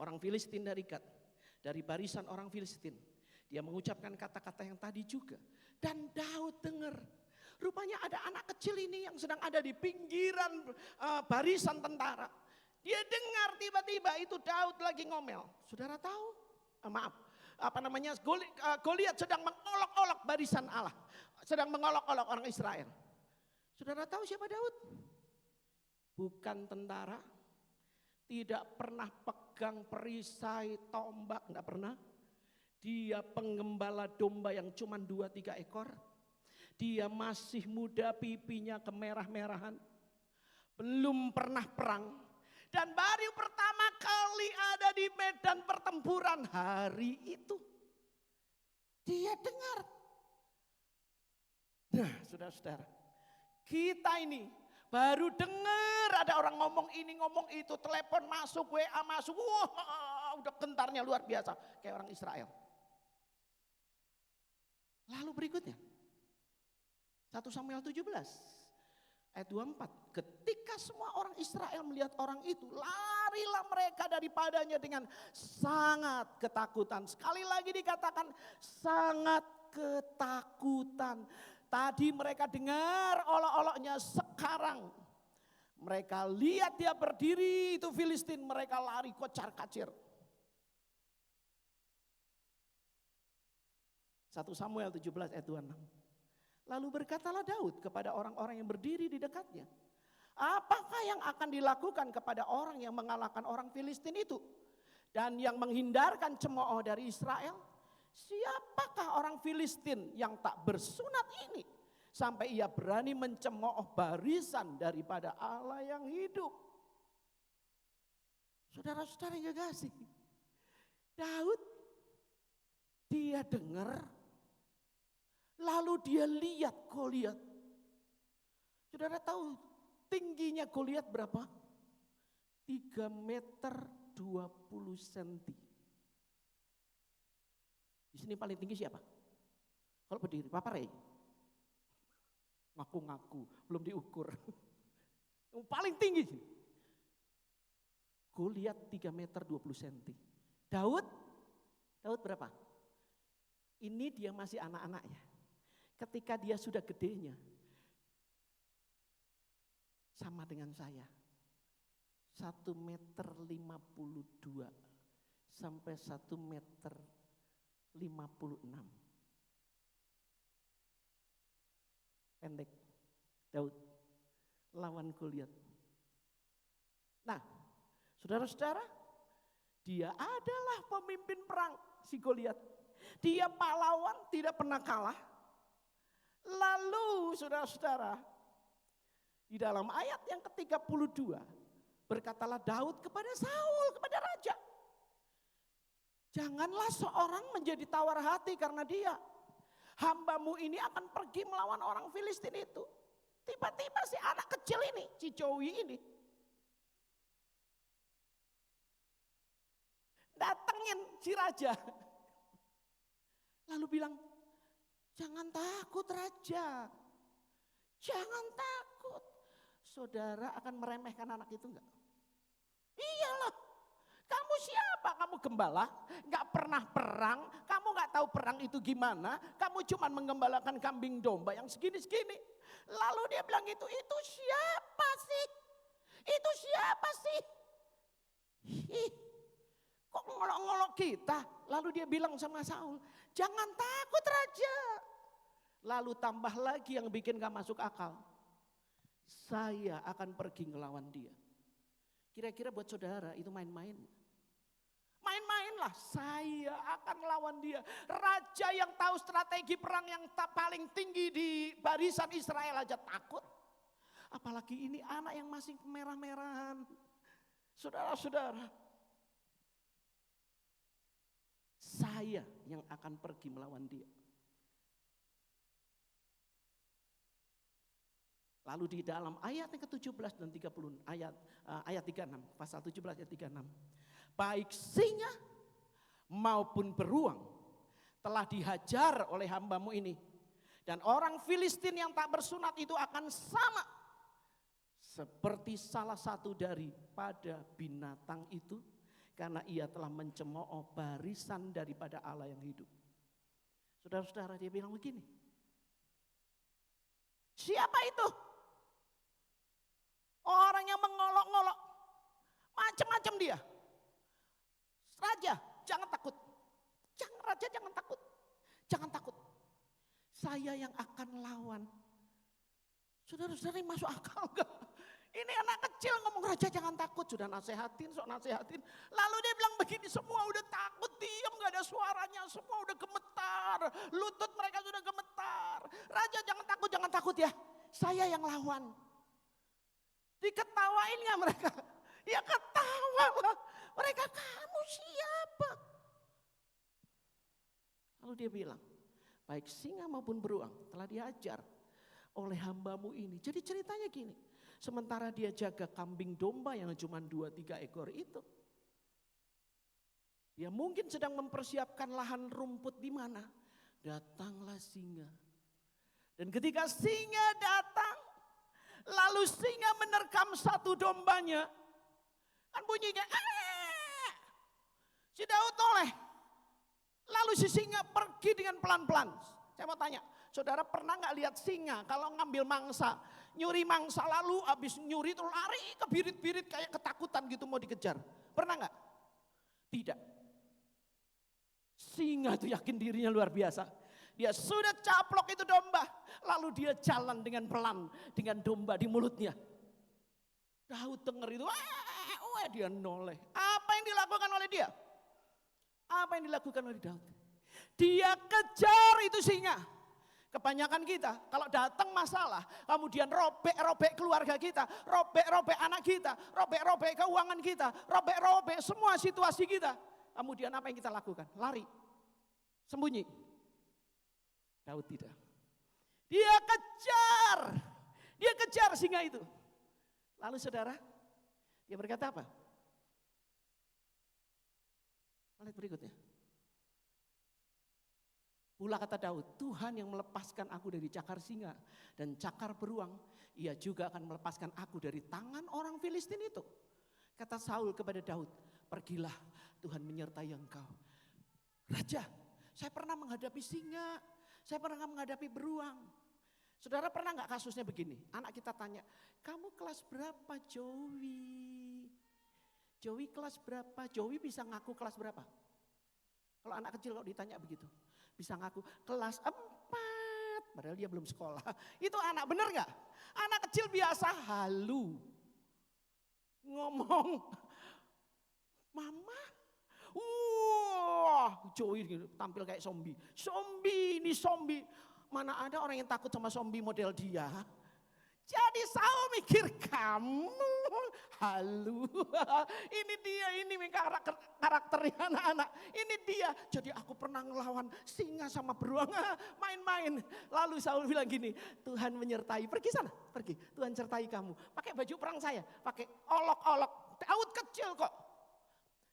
Orang Filistin dari Gat. Dari barisan orang Filistin. Dia mengucapkan kata-kata yang tadi juga. Dan Daud dengar. Rupanya ada anak kecil ini yang sedang ada di pinggiran barisan tentara. Dia dengar tiba-tiba itu Daud lagi ngomel. Saudara tahu? Goliat sedang mengolok-olok barisan Allah. Sedang mengolok-olok orang Israel. Saudara tahu siapa Daud? Bukan tentara. Tidak pernah pegang perisai, tombak, enggak pernah. Dia penggembala domba yang cuma 2-3 ekor. Dia masih muda, pipinya kemerah-merahan. Belum pernah perang. Dan baru pertama kali ada di medan pertempuran hari itu. Dia dengar. Nah saudara-saudara, kita ini baru dengar ada orang ngomong ini ngomong itu. Telepon masuk, WA masuk. Wah udah gentarnya luar biasa. Kayak orang Israel. Lalu berikutnya 1 Samuel 17 ayat 24. Ketika semua orang Israel melihat orang itu, larilah mereka daripadanya dengan sangat ketakutan. Sekali lagi dikatakan sangat ketakutan. Tadi mereka dengar olok-oloknya, sekarang mereka lihat dia berdiri itu Filistin, mereka lari kocar-kacir. 1 Samuel 17 ayat 26. Lalu berkatalah Daud kepada orang-orang yang berdiri di dekatnya. Apakah yang akan dilakukan kepada orang yang mengalahkan orang Filistin itu? Dan yang menghindarkan cemooh dari Israel? Siapakah orang Filistin yang tak bersunat ini? Sampai ia berani mencemooh barisan daripada Allah yang hidup. Saudara-saudara yang kekasih. Daud dia dengar. Lalu dia lihat Goliat. Saudara tahu tingginya Goliat berapa? 3 meter 20 cm. Di sini paling tinggi siapa? Kalau berdiri, Papa Rey. Ngaku-ngaku, belum diukur. Yang paling tinggi. Goliat 3 meter 20 cm. Daud berapa? Ini dia masih anak-anaknya. Ketika dia sudah gedenya, sama dengan saya, 1 meter 52 sampai 1,56 meter. Pendek. Daud, lawan Goliat. Nah, saudara-saudara, dia adalah pemimpin perang si Goliat. Dia pahlawan, tidak pernah kalah. Lalu saudara-saudara, di dalam ayat yang ke-32, berkatalah Daud kepada Saul, kepada raja, janganlah seorang menjadi tawar hati karena dia. Hambamu ini akan pergi melawan orang Filistin itu. Tiba-tiba si anak kecil ini, si Jowi ini, datengin si raja. Lalu bilang, jangan takut raja, jangan takut. Saudara akan meremehkan anak itu enggak? Iyalah, kamu siapa? Kamu gembala, enggak pernah perang, kamu enggak tahu perang itu gimana, kamu cuma menggembalakan kambing domba yang segini-segini. Lalu dia bilang itu siapa sih? Itu siapa sih? Ih, kok ngolok-ngolok kita? Lalu dia bilang sama Saul, jangan takut raja. Lalu tambah lagi yang bikin gak masuk akal. Saya akan pergi ngelawan dia. Kira-kira buat saudara itu main-main? Main-mainlah, saya akan lawan dia. Raja yang tahu strategi perang yang paling tinggi di barisan Israel aja takut. Apalagi ini anak yang masih merah-merahan. Saudara-saudara, saya yang akan pergi melawan dia. Lalu di dalam ayat yang ke-17 dan 30, ayat 36, pasal 17 ayat 36. Baik singa maupun beruang telah dihajar oleh hambamu ini. Dan orang Filistin yang tak bersunat itu akan sama seperti salah satu daripada binatang itu, karena ia telah mencemooh barisan daripada Allah yang hidup. Saudara-saudara, dia bilang begini, siapa itu? Orang yang mengolok-ngolok, macam-macam dia. Raja, jangan takut. Raja, jangan takut. Jangan takut. Saya yang akan lawan. Saudara-saudara, masuk akal gak? Ini anak kecil ngomong raja jangan takut. Sudah nasehatin, sok nasehatin. Lalu dia bilang begini, semua udah takut, diam, gak ada suaranya. Semua udah gemetar, lutut mereka sudah gemetar. Raja jangan takut ya. Saya yang lawan. Diketawain gak mereka? Ya ketawa lah. Mereka, kamu siapa? Lalu dia bilang, baik singa maupun beruang telah diajar oleh hambamu ini. Jadi ceritanya gini, sementara dia jaga kambing domba yang cuma 2-3 ekor itu, dia mungkin sedang mempersiapkan lahan rumput di mana. Datanglah singa. Dan ketika singa datang, lalu singa menerkam satu dombanya, kan bunyinya, si Daud noleh. Lalu si singa pergi dengan pelan-pelan. Saya mau tanya, saudara pernah gak lihat singa kalau ngambil mangsa, nyuri mangsa lalu habis nyuri itu lari ke birit-birit kayak ketakutan gitu mau dikejar. Pernah gak? Tidak. Singa itu yakin dirinya luar biasa. Dia sudah caplok itu domba, lalu dia jalan dengan pelan dengan domba di mulutnya. Daud dengar itu, dia noleh. Apa yang dilakukan oleh dia? Apa yang dilakukan oleh Daud? Dia kejar itu singa. Kebanyakan kita kalau datang masalah, kemudian robek-robek keluarga kita, robek-robek anak kita, robek-robek keuangan kita, robek-robek semua situasi kita. Kemudian apa yang kita lakukan? Lari, sembunyi. Daud tidak. Dia kejar singa itu. Lalu saudara, dia berkata apa? Ayat berikutnya. Pula kata Daud, Tuhan yang melepaskan aku dari cakar singa dan cakar beruang, ia juga akan melepaskan aku dari tangan orang Filistin itu. Kata Saul kepada Daud, pergilah, Tuhan menyertai engkau. Raja, saya pernah menghadapi singa, saya pernah menghadapi beruang. Saudara pernah gak kasusnya begini? Anak kita tanya, kamu kelas berapa Jowi? Joey kelas berapa? Joey bisa ngaku kelas berapa? Kalau anak kecil kalau ditanya begitu, bisa ngaku kelas 4, padahal dia belum sekolah. Itu anak bener gak? Anak kecil biasa halu. Ngomong, mama, Joey gitu, tampil kayak zombie. Zombie, ini zombie. Mana ada orang yang takut sama zombie model dia? Jadi saya mikir kamu halu. Ini dia, ini karakternya anak-anak. Ini dia. Jadi aku pernah ngelawan singa sama beruang, main-main. Lalu Saul bilang gini, Tuhan menyertai. Pergi sana, pergi. Tuhan sertai kamu. Pakai baju perang saya, pakai olok-olok. Daud kecil kok.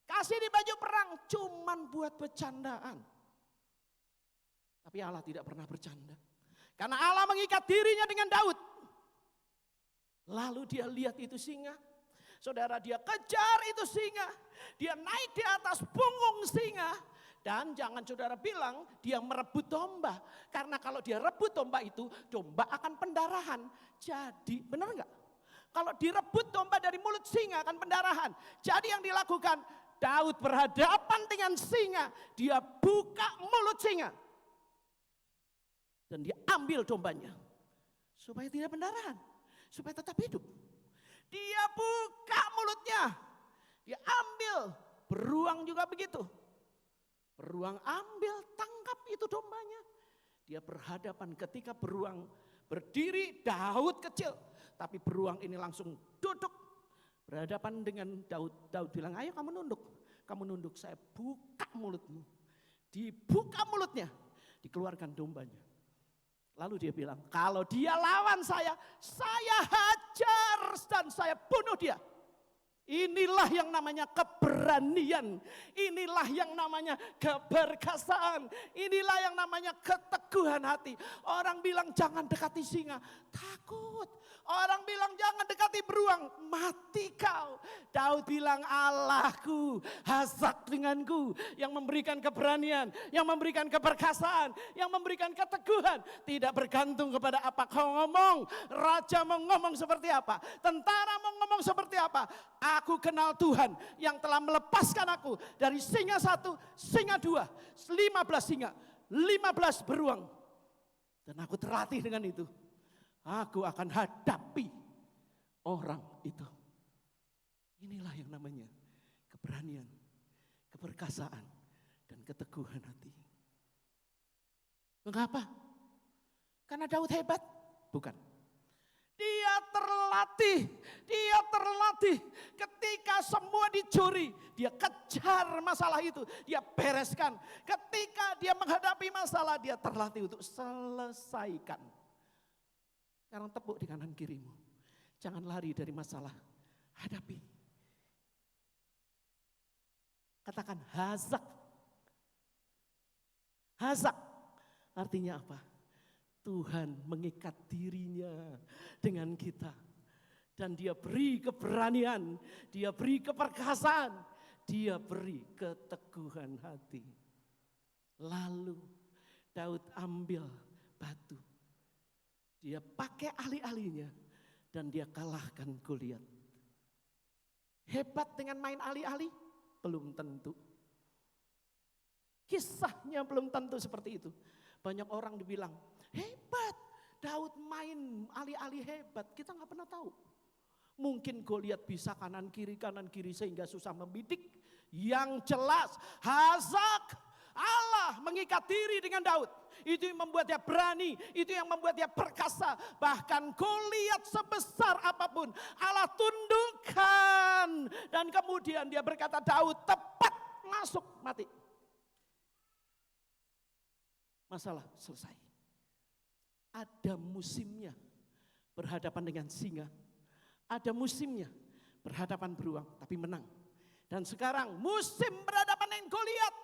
Kasih di baju perang cuman buat bercandaan. Tapi Allah tidak pernah bercanda. Karena Allah mengikat dirinya dengan Daud. Lalu dia lihat itu singa. Saudara, dia kejar itu singa. Dia naik di atas punggung singa. Dan jangan saudara bilang dia merebut domba. Karena kalau dia rebut domba itu, domba akan pendarahan. Jadi benar enggak? Kalau direbut domba dari mulut singa akan pendarahan. Jadi yang dilakukan, Daud berhadapan dengan singa. Dia buka mulut singa. Dan dia ambil dombanya. Supaya tidak pendarahan. Supaya tetap hidup. Dia buka mulutnya. Dia ambil. Beruang juga begitu. Beruang ambil, tangkap itu dombanya. Dia berhadapan ketika beruang berdiri, Daud kecil. Tapi beruang ini langsung duduk. Berhadapan dengan Daud. Daud bilang, ayo kamu nunduk. Kamu nunduk, saya buka mulutmu. Dibuka mulutnya. Dikeluarkan dombanya. Lalu dia bilang, kalau dia lawan saya hajar dan saya bunuh dia. Inilah yang namanya keberanian. Inilah yang namanya keperkasaan. Inilah yang namanya keteguhan hati. Orang bilang jangan dekati singa, takut. Orang bilang jangan dekati beruang, mati kau. Daud bilang Allahku, hazak denganku. Yang memberikan keberanian, yang memberikan keperkasaan, yang memberikan keteguhan. Tidak bergantung kepada apa kau ngomong. Raja mau ngomong seperti apa, tentara mau ngomong seperti apa. Aku kenal Tuhan yang telah melepaskan aku dari singa 1, singa 2, 15 singa, 15 beruang. Dan aku terlatih dengan itu. Aku akan hadapi orang itu. Inilah yang namanya keberanian, keperkasaan, dan keteguhan hati. Mengapa? Karena Daud hebat? Bukan. Dia terlatih ketika semua dicuri, dia kejar masalah itu, dia bereskan. Ketika dia menghadapi masalah, dia terlatih untuk selesaikan. Sekarang tepuk di kanan kirimu, jangan lari dari masalah, hadapi. Katakan hazak. Hazak artinya apa? Tuhan mengikat dirinya dengan kita. Dan dia beri keberanian, dia beri keperkasaan, dia beri keteguhan hati. Lalu Daud ambil batu. Dia pakai alih-alihnya dan dia kalahkan Goliat. Hebat dengan main alih-alih? Belum tentu. Kisahnya belum tentu seperti itu. Banyak orang dibilang, hebat, Daud main alih-alih hebat, kita nggak pernah tahu. Mungkin Goliat bisa kanan kiri sehingga susah membidik. Yang jelas, hazak, Allah mengikat diri dengan Daud. Itu yang membuat dia berani, itu yang membuat dia perkasa. Bahkan Goliat sebesar apapun, Allah tundukkan. Dan kemudian dia berkata, Daud tepat masuk mati. Masalah selesai. Ada musimnya berhadapan dengan singa. Ada musimnya berhadapan beruang, tapi menang. Dan sekarang musim berhadapan dengan Goliat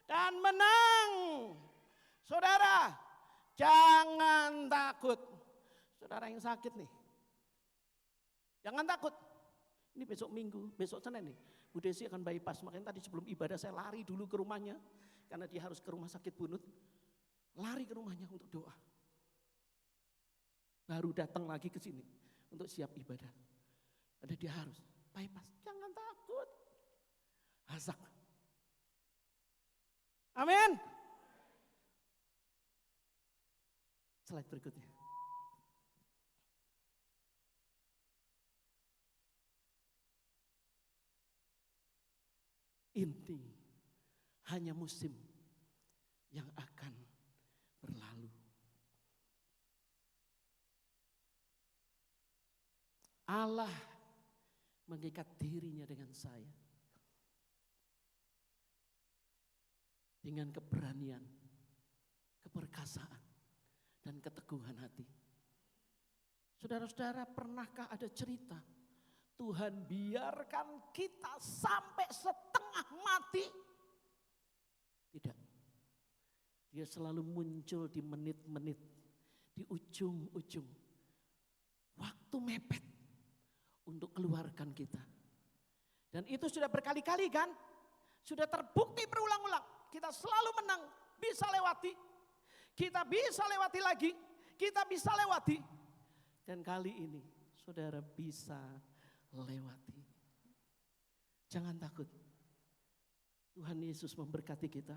dan menang. Saudara, jangan takut. Saudara yang sakit nih, jangan takut. Ini besok Minggu, besok Senin nih, Bu Desi akan bypass. Makanya tadi sebelum ibadah saya lari dulu ke rumahnya, karena dia harus ke rumah sakit Bunut. Lari ke rumahnya untuk doa. Baru datang lagi ke sini untuk siap ibadah. Ada dia harus bypass. Jangan takut. Razak. Amin. Slide berikutnya. Inti hanya musim yang akan berlalu. Allah mengikat dirinya dengan saya. Dengan keberanian, keperkasaan, dan keteguhan hati. Saudara-saudara, pernahkah ada cerita Tuhan biarkan kita sampai setengah mati? Tidak. Dia selalu muncul di menit-menit, di ujung-ujung. Waktu mepet untuk keluarkan kita. Dan itu sudah berkali-kali kan? Sudah terbukti berulang-ulang. Kita selalu menang, bisa lewati. Kita bisa lewati lagi, kita bisa lewati. Dan kali ini saudara bisa lewati. Jangan takut. Tuhan Yesus memberkati kita.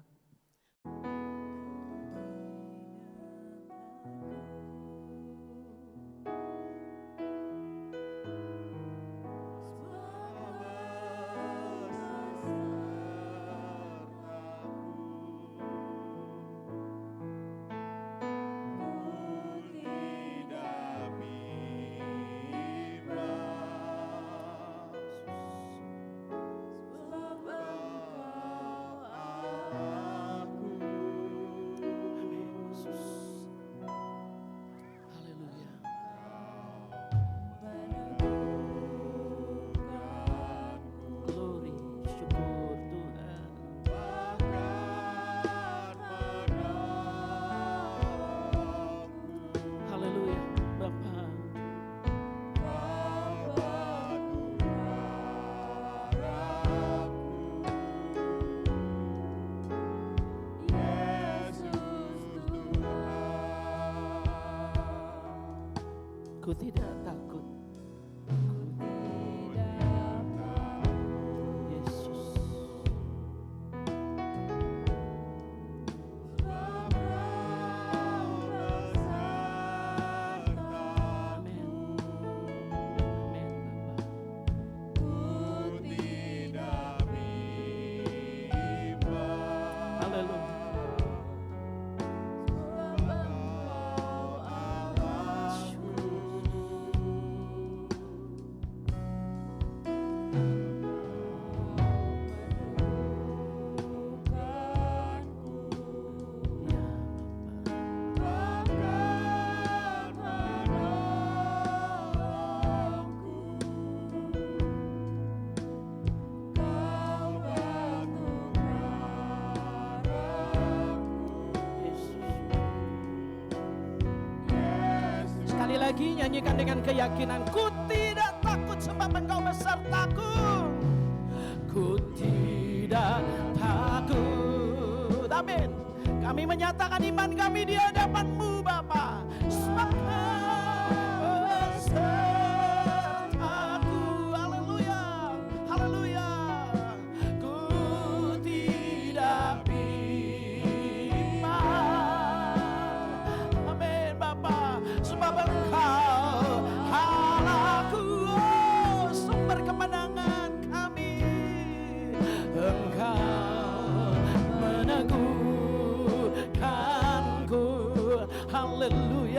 Ku tidak takut. Yesus. Amin. Amin, Bapa. Haleluya. Sekali lagi nyanyikan dengan keyakinan. Ku tidak takut sebab Engkau besertaku. Ku tidak takut. Amin. Kami menyatakan iman kami di hadapan-Mu Bapa. Sebab Engkau besertaku. Haleluya. Haleluya. Ku tidak bimbang. Amin Bapa. Sebab Engkau Allahku, oh, sumber kemenangan kami. Engkau meneguhkanku. Haleluya.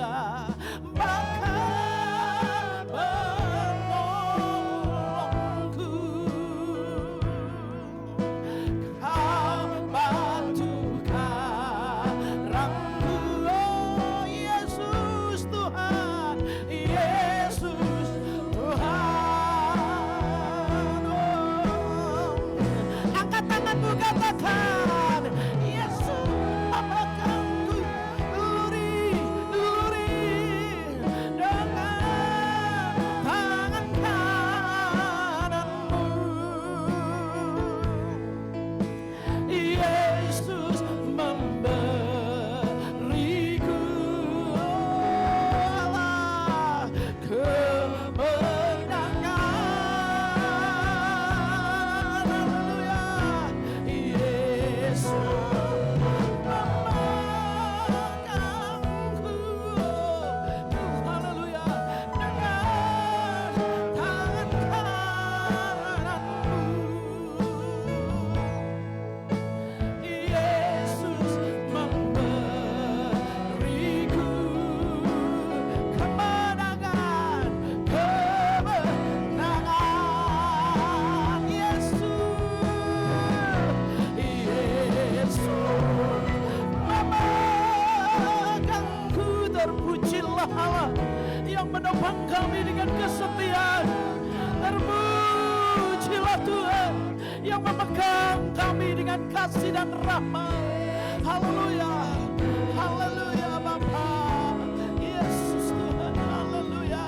memegang kami dengan kesetiaan. Terpujilah Tuhan yang memegang kami dengan kasih dan rahmat. Haleluya, haleluya Bapa. Yesus Tuhan, haleluya.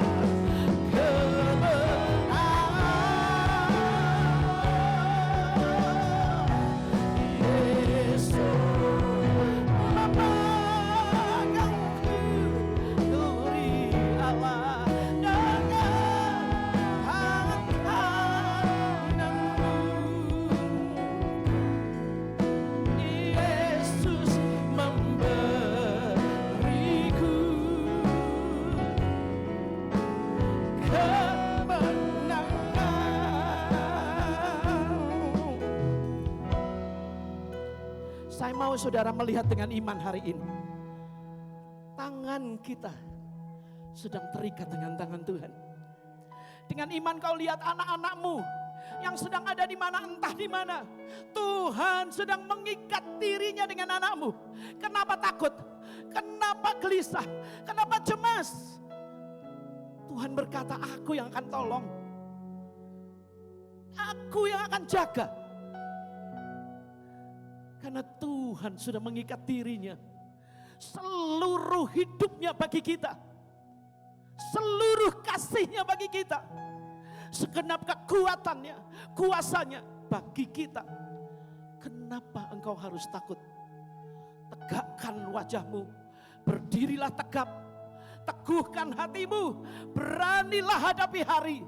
Saya mau saudara melihat dengan iman hari ini. Tangan kita sedang terikat dengan tangan Tuhan. Dengan iman kau lihat anak-anakmu yang sedang ada di mana entah di mana. Tuhan sedang mengikat dirinya dengan anakmu. Kenapa takut? Kenapa gelisah? Kenapa cemas? Tuhan berkata, aku yang akan tolong. Aku yang akan jaga. Karena Tuhan sudah mengikat dirinya. Seluruh hidupnya bagi kita. Seluruh kasihnya bagi kita. Segenap kekuatannya, kuasanya bagi kita. Kenapa engkau harus takut? Tegakkan wajahmu. Berdirilah tegap. Teguhkan hatimu. Beranilah hadapi hari.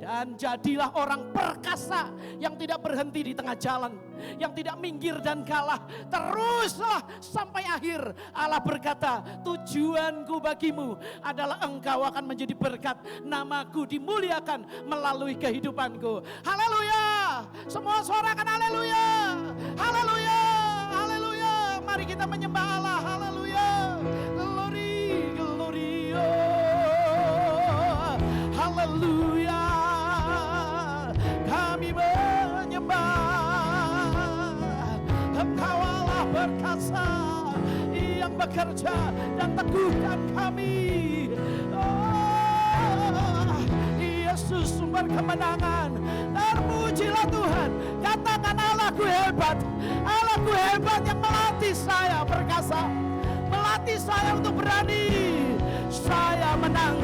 Dan jadilah orang perkasa yang tidak berhenti di tengah jalan, yang tidak minggir dan kalah. Teruslah sampai akhir. Allah berkata, tujuanku bagimu adalah engkau akan menjadi berkat. Namaku dimuliakan melalui kehidupanku. Haleluya. Semua suarakan haleluya. Haleluya. Haleluya. Mari kita menyembah Allah. Haleluya. Glory, glory. Haleluya. Kami menyembah Engkau Allah perkasa yang bekerja dan teguhkan kami. Oh, Yesus sumber kemenangan. Terpujilah Tuhan. Katakan Allahku hebat. Allahku hebat yang melatih saya perkasa. Melatih saya untuk berani. Saya menang.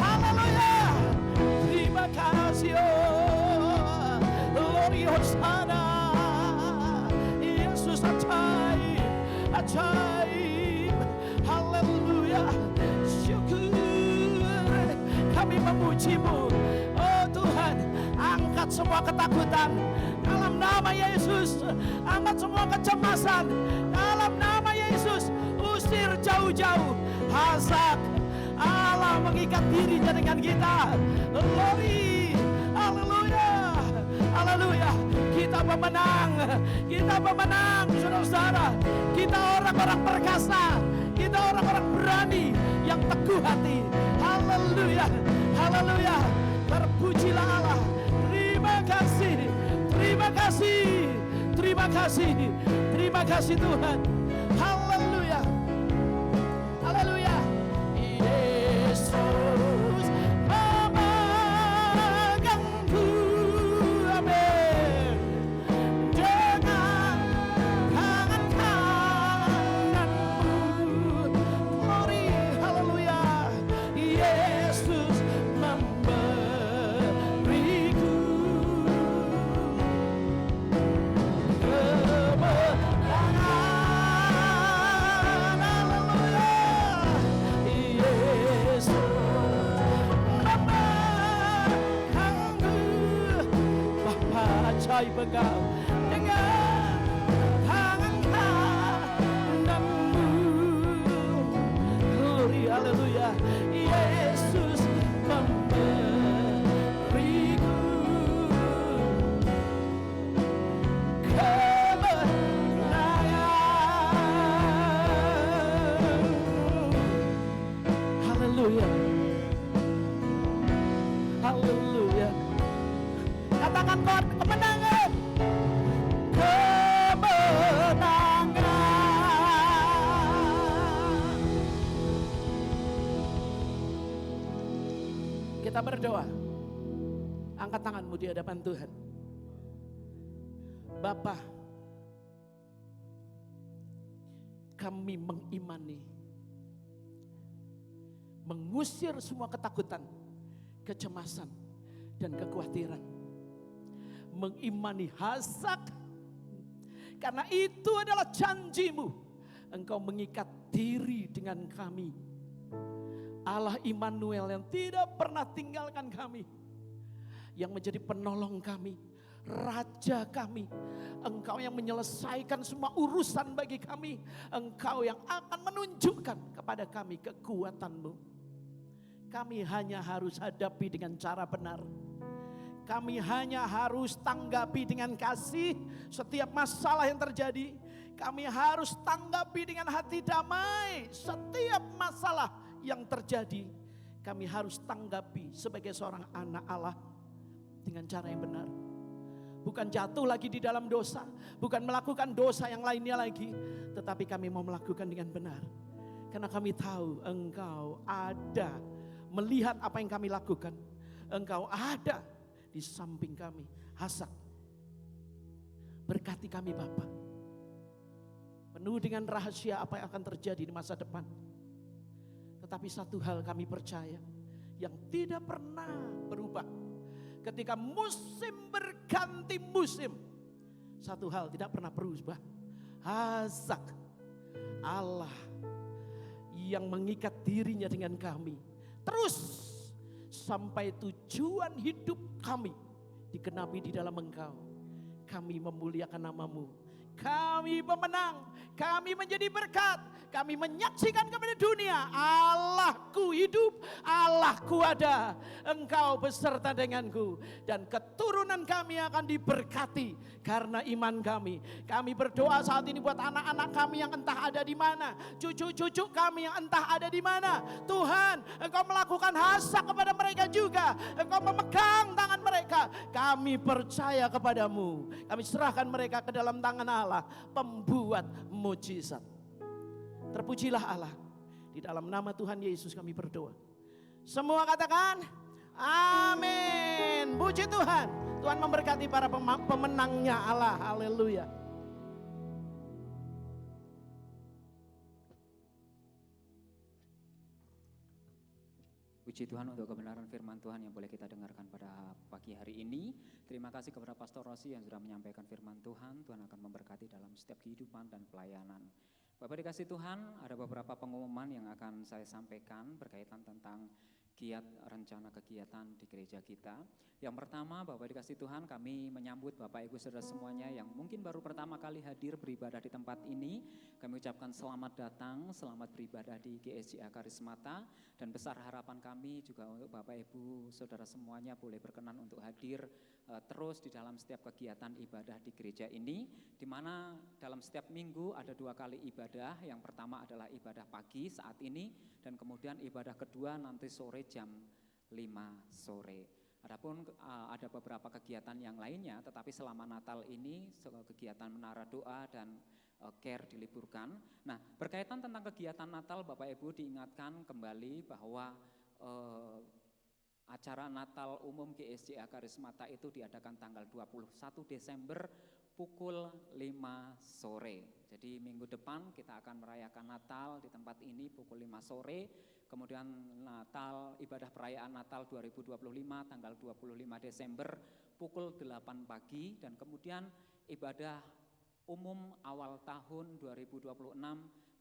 Haleluya. Terima kasih. Glory Hosana. Yesus ajaib, ajaib. Haleluya. Syukur kami memujimu. Oh Tuhan, angkat semua ketakutan dalam nama Yesus. Angkat semua kecemasan dalam nama Yesus. Usir jauh-jauh hasad. Allah mengikat dirinya dengan kita. Glory. Haleluya. Haleluya. Kita pemenang. Kita pemenang, saudara-saudara. Kita orang-orang perkasa. Kita orang-orang berani yang teguh hati. Haleluya. Haleluya. Terpujilah Allah. Terima kasih. Terima kasih. Terima kasih. Terima kasih Tuhan. Haleluya. Haleluya. Yesus memegangku, amin, dengan tangan kananmu. Glory, haleluya. Yesus memberiku kemenangan, haleluya. Ajaib engkau dengan tangan kananmu. Glory, haleluya. Yesus memberiku kemenangan. Haleluya. Haleluya. Katakan kemenangan. Kemenangan. Kita berdoa. Angkat tanganmu di hadapan Tuhan. Bapa, kami mengimani, mengusir semua ketakutan, kecemasan, dan kekhawatiran. Mengimani Hasak, karena itu adalah janjimu. Engkau mengikat diri dengan kami. Allah Immanuel yang tidak pernah tinggalkan kami, yang menjadi penolong kami, Raja kami. Engkau yang menyelesaikan semua urusan bagi kami. Engkau yang akan menunjukkan kepada kami kekuatan-Mu. Kami hanya harus hadapi dengan cara benar. Kami hanya harus tanggapi dengan kasih setiap masalah yang terjadi. Kami harus tanggapi dengan hati damai setiap masalah yang terjadi. Kami harus tanggapi sebagai seorang anak Allah dengan cara yang benar. Bukan jatuh lagi di dalam dosa, bukan melakukan dosa yang lainnya lagi, tetapi kami mau melakukan dengan benar. Karena kami tahu Engkau ada melihat apa yang kami lakukan. Engkau ada di samping kami. Hasak, berkati kami Bapa, penuh dengan rahasia apa yang akan terjadi di masa depan. Tetapi satu hal kami percaya yang tidak pernah berubah. Ketika musim berganti musim, satu hal tidak pernah berubah. Hasak, Allah yang mengikat dirinya dengan kami terus sampai tujuan hidup kami digenapi di dalam Engkau. Kami memuliakan nama-Mu. Kami pemenang, kami menjadi berkat, kami menyaksikan kepada dunia, Allahku hidup, Allahku ada, Engkau beserta denganku, dan keturunan kami akan diberkati karena iman kami. Kami berdoa saat ini buat anak-anak kami yang entah ada di mana, cucu-cucu kami yang entah ada di mana. Tuhan, Engkau melakukan Hasak kepada mereka juga, Engkau memegang tangan mereka. Kami percaya kepadamu, kami serahkan mereka ke dalam tangan Allah, pembuat mujizat. Terpujilah Allah. Di dalam nama Tuhan Yesus kami berdoa. Semua katakan amin. Puji Tuhan. Tuhan memberkati para pemenangnya Allah. Haleluya. Puji Tuhan untuk kebenaran firman Tuhan yang boleh kita dengarkan pada pagi hari ini. Terima kasih kepada Pastor Rosi yang sudah menyampaikan firman Tuhan. Tuhan akan memberkati dalam setiap kehidupan dan pelayanan. Bapak dikasih Tuhan, ada beberapa pengumuman yang akan saya sampaikan berkaitan tentang kiat rencana kegiatan di gereja kita. Yang pertama, Bapak dikasih Tuhan, kami menyambut Bapak Ibu Saudara semuanya yang mungkin baru pertama kali hadir beribadah di tempat ini. Kami ucapkan selamat datang, selamat beribadah di GSJA Karismata, dan besar harapan kami juga untuk Bapak Ibu Saudara semuanya boleh berkenan untuk hadir terus di dalam setiap kegiatan ibadah di gereja ini, di mana dalam setiap minggu ada 2 kali ibadah. Yang pertama adalah ibadah pagi saat ini, dan kemudian ibadah kedua nanti sore jam 5 sore. Adapun ada beberapa kegiatan yang lainnya, tetapi selama Natal ini kegiatan menara doa dan care diliburkan. Nah, berkaitan tentang kegiatan Natal, Bapak Ibu diingatkan kembali bahwa acara Natal umum GSJA Karismata itu diadakan tanggal 21 Desember pukul 5 sore. Jadi minggu depan kita akan merayakan Natal di tempat ini pukul 5 sore. Kemudian Natal, ibadah perayaan Natal 2025 tanggal 25 Desember pukul 8 pagi. Dan kemudian ibadah umum awal tahun 2026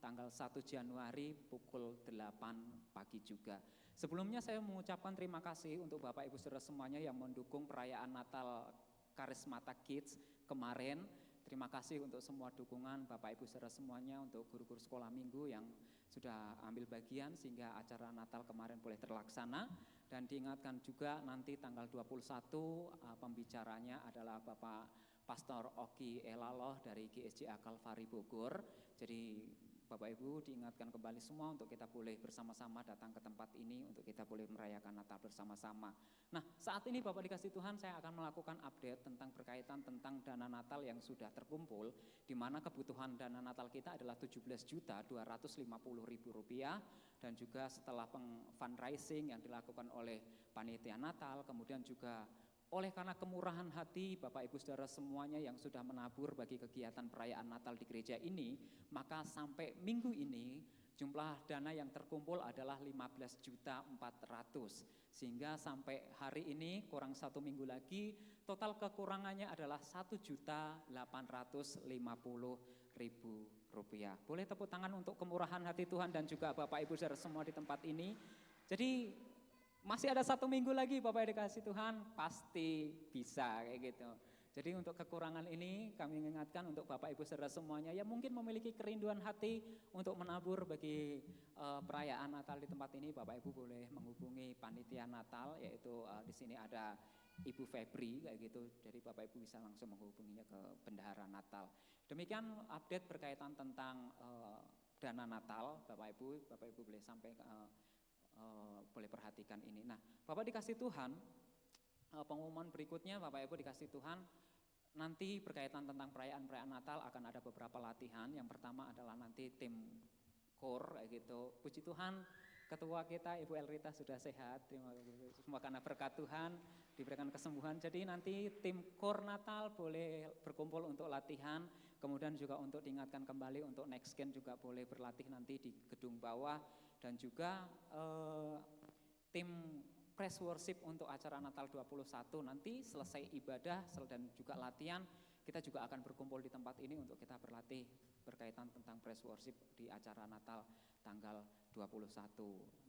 tanggal 1 Januari pukul 8 pagi juga. Sebelumnya saya mengucapkan terima kasih untuk Bapak Ibu Saudara semuanya yang mendukung perayaan Natal Karismata Kids kemarin. Terima kasih untuk semua dukungan Bapak Ibu Saudara semuanya, untuk guru-guru sekolah minggu yang sudah ambil bagian sehingga acara Natal kemarin boleh terlaksana. Dan diingatkan juga nanti tanggal 21 pembicaranya adalah Bapak Pastor Oki Elaloh dari GSJA Kalvari Bogor. Jadi Bapak Ibu diingatkan kembali semua untuk kita boleh bersama-sama datang ke tempat ini, untuk kita boleh merayakan Natal bersama-sama. Nah, saat ini Bapak dikasih Tuhan, saya akan melakukan update tentang berkaitan tentang dana Natal yang sudah terkumpul, di mana kebutuhan dana Natal kita adalah Rp17.250.000, dan juga setelah fundraising yang dilakukan oleh panitia Natal, kemudian juga oleh karena kemurahan hati Bapak Ibu Saudara semuanya yang sudah menabur bagi kegiatan perayaan Natal di gereja ini, maka sampai minggu ini jumlah dana yang terkumpul adalah 15.400.000. Sehingga sampai hari ini kurang 1 minggu lagi total kekurangannya adalah Rp1.850.000. Boleh tepuk tangan untuk kemurahan hati Tuhan dan juga Bapak Ibu Saudara semua di tempat ini. Jadi masih ada 1 minggu lagi Bapak dikasih Tuhan, pasti bisa kayak gitu. Jadi untuk kekurangan ini kami mengingatkan untuk Bapak Ibu Saudara semuanya yang mungkin memiliki kerinduan hati untuk menabur bagi perayaan Natal di tempat ini, Bapak Ibu boleh menghubungi panitia Natal, yaitu di sini ada Ibu Febri kayak gitu. Jadi Bapak Ibu bisa langsung menghubunginya ke bendahara Natal. Demikian update berkaitan tentang dana Natal, Bapak Ibu boleh sampai boleh perhatikan ini. Nah, Bapak dikasih Tuhan, pengumuman berikutnya Bapak Ibu dikasih Tuhan, nanti berkaitan tentang perayaan Natal akan ada beberapa latihan. Yang pertama adalah nanti tim core kayak gitu. Puji Tuhan, ketua kita Ibu Elrita sudah sehat, semua karena berkat Tuhan diberikan kesembuhan. Jadi nanti tim core Natal boleh berkumpul untuk latihan, kemudian juga untuk diingatkan kembali untuk next gen juga boleh berlatih nanti di gedung bawah. Dan juga tim press worship untuk acara Natal 21 nanti selesai ibadah dan juga latihan, kita juga akan berkumpul di tempat ini untuk kita berlatih berkaitan tentang press worship di acara Natal tanggal 21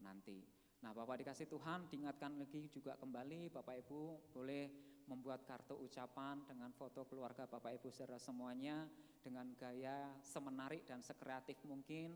nanti. Nah, Bapak dikasih Tuhan, diingatkan lagi juga kembali Bapak Ibu boleh membuat kartu ucapan dengan foto keluarga Bapak Ibu saudara semuanya dengan gaya semenarik dan sekreatif mungkin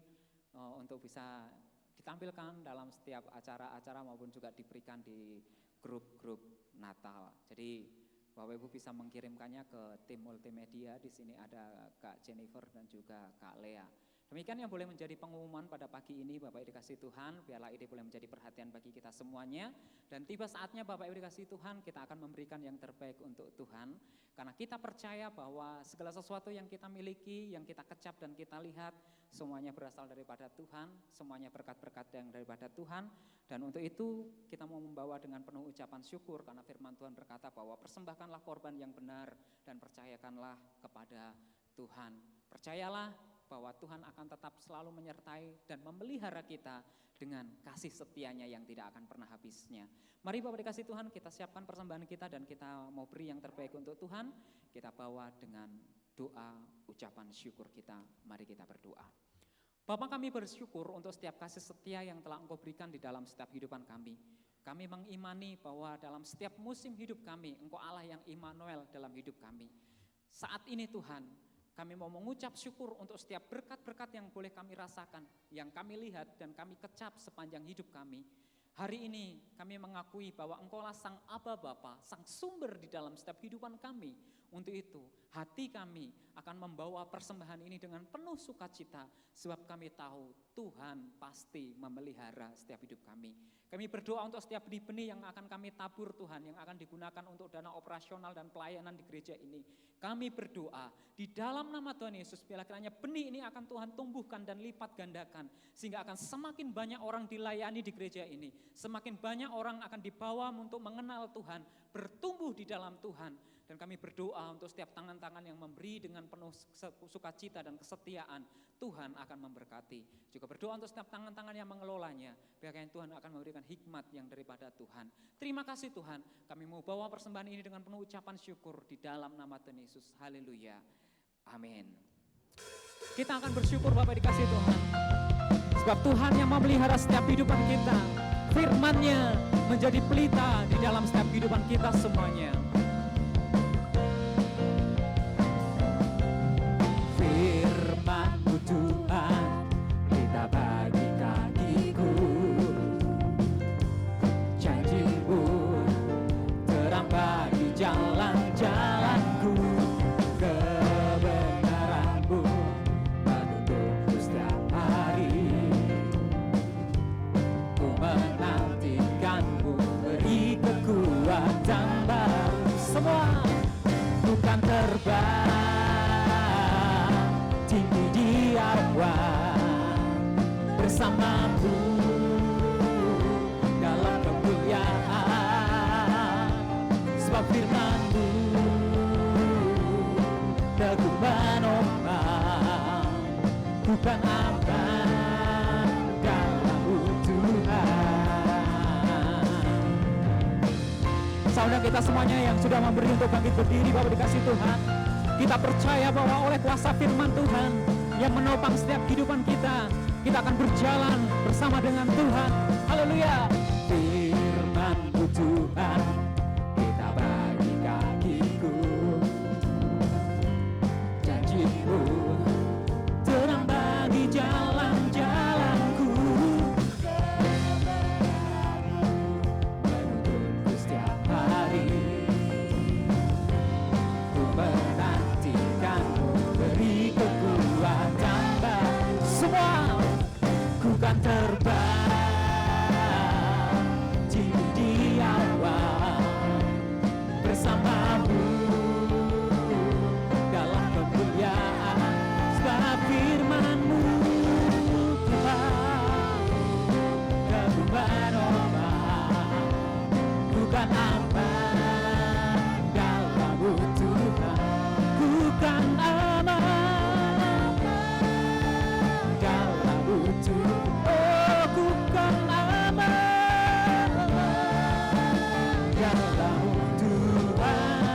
untuk bisa ditampilkan dalam setiap acara-acara maupun juga diberikan di grup-grup Natal. Jadi Bapak Ibu bisa mengirimkannya ke tim multimedia. Di sini ada Kak Jennifer dan juga Kak Lea. Demikian yang boleh menjadi pengumuman pada pagi ini Bapak Ibu dikasih Tuhan. Biarlah ini boleh menjadi perhatian bagi kita semuanya. Dan tiba saatnya Bapak Ibu dikasih Tuhan, kita akan memberikan yang terbaik untuk Tuhan. Karena kita percaya bahwa segala sesuatu yang kita miliki, yang kita kecap dan kita lihat, semuanya berasal daripada Tuhan, semuanya berkat-berkat yang daripada Tuhan. Dan untuk itu kita mau membawa dengan penuh ucapan syukur karena firman Tuhan berkata bahwa persembahkanlah korban yang benar dan percayakanlah kepada Tuhan. Percayalah bahwa Tuhan akan tetap selalu menyertai dan memelihara kita dengan kasih setianya yang tidak akan pernah habisnya. Mari Bapak dikasih Tuhan, kita siapkan persembahan kita dan kita mau beri yang terbaik untuk Tuhan. Kita bawa dengan doa ucapan syukur kita. Mari kita berdoa. Bapa, kami bersyukur untuk setiap kasih setia yang telah Engkau berikan di dalam setiap kehidupan kami. Kami mengimani bahwa dalam setiap musim hidup kami, Engkau Allah yang Immanuel dalam hidup kami. Saat ini Tuhan, kami mau mengucap syukur untuk setiap berkat-berkat yang boleh kami rasakan, yang kami lihat dan kami kecap sepanjang hidup kami. Hari ini kami mengakui bahwa Engkaulah Sang Aba Bapa, Sang Sumber di dalam setiap kehidupan kami. Untuk itu, hati kami akan membawa persembahan ini dengan penuh sukacita, sebab kami tahu Tuhan pasti memelihara setiap hidup kami. Kami berdoa untuk setiap benih-benih yang akan kami tabur Tuhan, yang akan digunakan untuk dana operasional dan pelayanan di gereja ini. Kami berdoa di dalam nama Tuhan Yesus, biarlah kiranya benih ini akan Tuhan tumbuhkan dan lipat gandakan, sehingga akan semakin banyak orang dilayani di gereja ini, semakin banyak orang akan dibawa untuk mengenal Tuhan, bertumbuh di dalam Tuhan. Dan kami berdoa untuk setiap tangan-tangan yang memberi dengan penuh sukacita dan kesetiaan, Tuhan akan memberkati. Juga berdoa untuk setiap tangan-tangan yang mengelolanya, biarlah Tuhan akan memberikan hikmat yang daripada Tuhan. Terima kasih Tuhan, kami mau bawa persembahan ini dengan penuh ucapan syukur di dalam nama Tuhan Yesus. Haleluya. Amin. Kita akan bersyukur Bapak dikasih Tuhan, sebab Tuhan yang memelihara setiap kehidupan kita. Firman-Nya menjadi pelita di dalam setiap kehidupan kita semuanya. Firman-Mu Tuhan, pelita bagi kakiku. Janji-Mu terang bagi jalan-jalanku. Kebenaran-Mu menuntutku setiap hari. bersamamu dalam kemuliaan. Sebab firman-Mu teguh menopang, bukan aman dalam-Mu Tuhan. Saudara kita semuanya yang sudah memberi untuk bangkit berdiri, Bapak dikasih Tuhan, kita percaya bahwa oleh kuasa firman Tuhan yang menopang setiap kehidupan kita, kita akan berjalan bersama dengan Tuhan. Haleluya. Firman-Mu Tuhan, kita bagi kakiku. Janji-Mu terang bagi jalan-jalanku. Menuntunku setiap hari. Ku menantikan-Mu, beri kekuatan baru. Semua ku kan terbang di awal bersama-Mu dalam kemuliaan. Sebab firman-Mu Tuhan teguh menopang, bukan aman dalam-Mu Tuhan, bukan aman dalam-Mu Tuhan. Oh, bukan aman dalam-Mu Tuhan.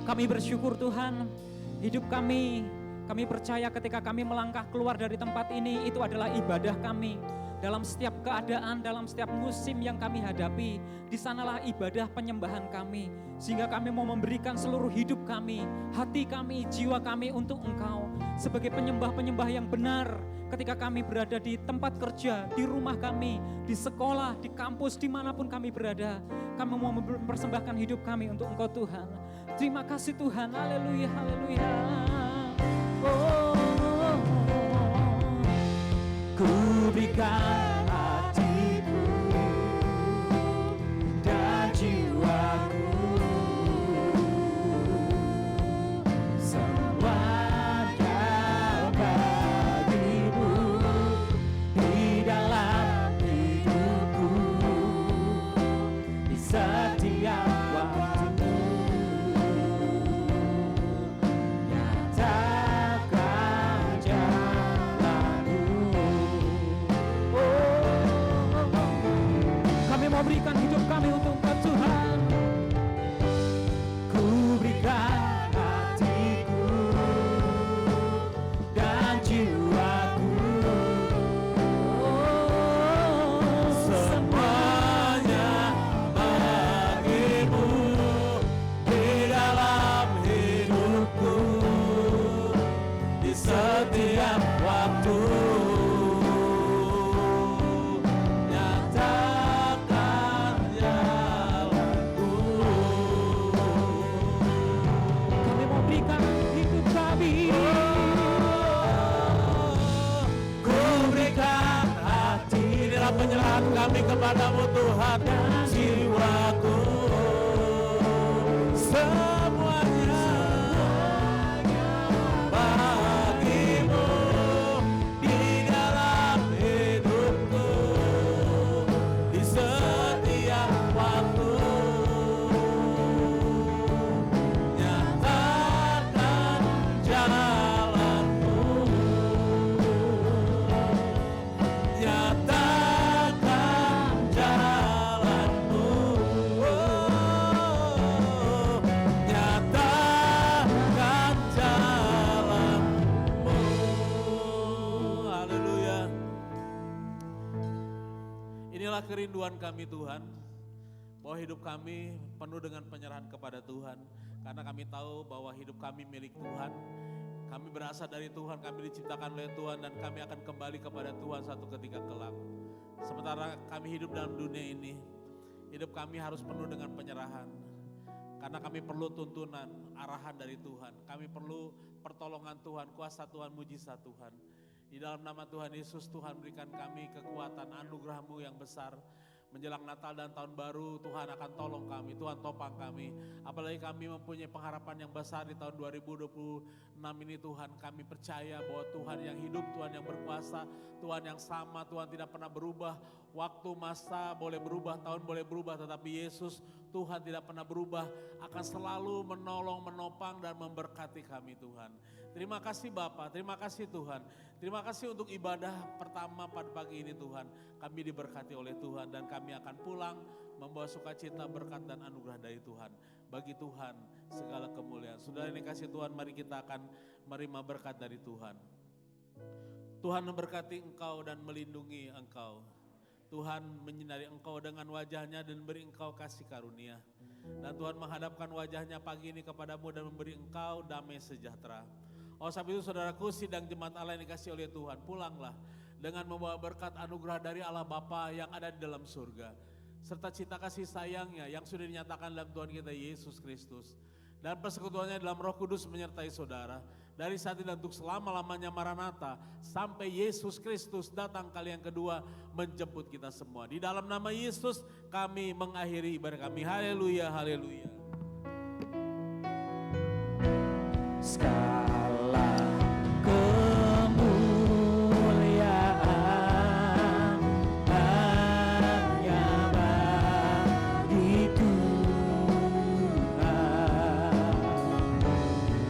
Kami bersyukur Tuhan, hidup kami percaya ketika kami melangkah keluar dari tempat ini, itu adalah ibadah kami. Dalam setiap keadaan, dalam setiap musim yang kami hadapi, di sanalah ibadah penyembahan kami. Sehingga kami mau memberikan seluruh hidup kami, hati kami, jiwa kami untuk Engkau. Sebagai penyembah-penyembah yang benar, ketika kami berada di tempat kerja, di rumah kami, di sekolah, di kampus, dimanapun kami berada, kami mau mempersembahkan hidup kami untuk Engkau Tuhan. Terima kasih Tuhan, haleluya, haleluya. Oh, ku berikan hatiku dan jiwaku, semuanya bagi-Mu di dalam hidupku, di setiap waktu. Nyatakan jalan-Mu. Oh, kami mau berikan hidup kami untuk Engkau Tuhan. Ku berikan hatiku dan jiwaku, oh, semuanya bagi-Mu di dalam hidupku, di setiap waktu. Nyatakan jalan-Ku. Kami mau berikan hidup kami. Ku berikan hati dalam penyerahan kami kepadamu Tuhan, dan jiwaku, semuanya bagi-Mu di dalam hidupku, di setiap waktu. Nyatakan jalan-Mu, nyatakan jalan-Mu, oh, nyatakan jalan-Mu. Haleluya. Inilah kerinduan kami Tuhan, bahwa hidup kami penuh dengan penyerahan kepada Tuhan. Karena kami tahu bahwa hidup kami milik Tuhan. Kami berasal dari Tuhan, kami diciptakan oleh Tuhan, dan kami akan kembali kepada Tuhan satu ketika kelak. Sementara kami hidup dalam dunia ini, hidup kami harus penuh dengan penyerahan. Karena kami perlu tuntunan, arahan dari Tuhan. Kami perlu pertolongan Tuhan, kuasa Tuhan, mujizat Tuhan. Di dalam nama Tuhan Yesus, Tuhan berikan kami kekuatan, anugerah-Mu yang besar, menjelang Natal dan Tahun Baru, Tuhan akan tolong kami, Tuhan topang kami. Apalagi kami mempunyai pengharapan yang besar di tahun 2026 ini Tuhan. Kami percaya bahwa Tuhan yang hidup, Tuhan yang berkuasa, Tuhan yang sama, Tuhan tidak pernah berubah. Waktu, masa boleh berubah, tahun boleh berubah, tetapi Yesus, Tuhan tidak pernah berubah, akan selalu menolong, menopang dan memberkati kami Tuhan. Terima kasih Bapa, terima kasih Tuhan. Terima kasih untuk ibadah pertama pada pagi ini Tuhan. Kami diberkati oleh Tuhan dan kami akan pulang membawa sukacita, berkat dan anugerah dari Tuhan. Bagi Tuhan segala kemuliaan. Saudara yang dikasihi Tuhan, mari kita akan menerima berkat dari Tuhan. Tuhan memberkati engkau dan melindungi engkau. Tuhan menyinari engkau dengan wajahnya dan beri engkau kasih karunia. Dan Tuhan menghadapkan wajahnya pagi ini kepadamu dan memberi engkau damai sejahtera. Oh sebab itu saudaraku, sidang jemaat Allah yang dikasih oleh Tuhan, pulanglah dengan membawa berkat anugerah dari Allah Bapa yang ada di dalam surga. Serta cita kasih sayangnya yang sudah dinyatakan dalam Tuhan kita Yesus Kristus. Dan persekutuannya dalam Roh Kudus menyertai saudara. Dari saat ini dan untuk selama-lamanya Maranatha. Sampai Yesus Kristus datang kali yang kedua menjemput kita semua. Di dalam nama Yesus kami mengakhiri ibadah kami. Haleluya, haleluya. Segala kemuliaan hanya bagi Tuhan.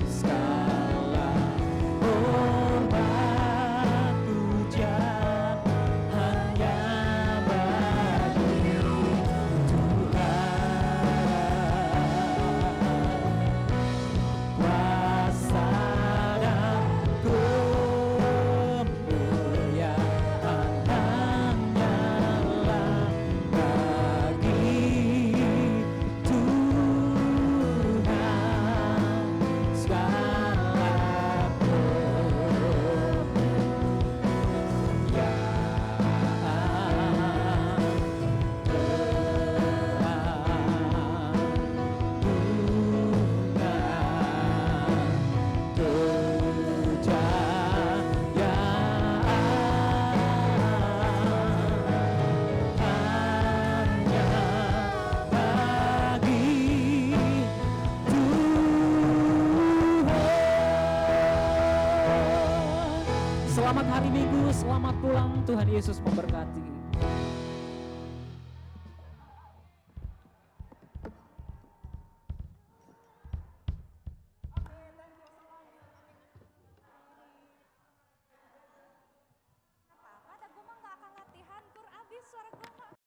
Segala hormat pujian hanya bagi Tuhan. Kuasa dan kemuliaan hanyalah bagi Tuhan. Segala Selamat hari Minggu, selamat pulang, Tuhan Yesus memberkati.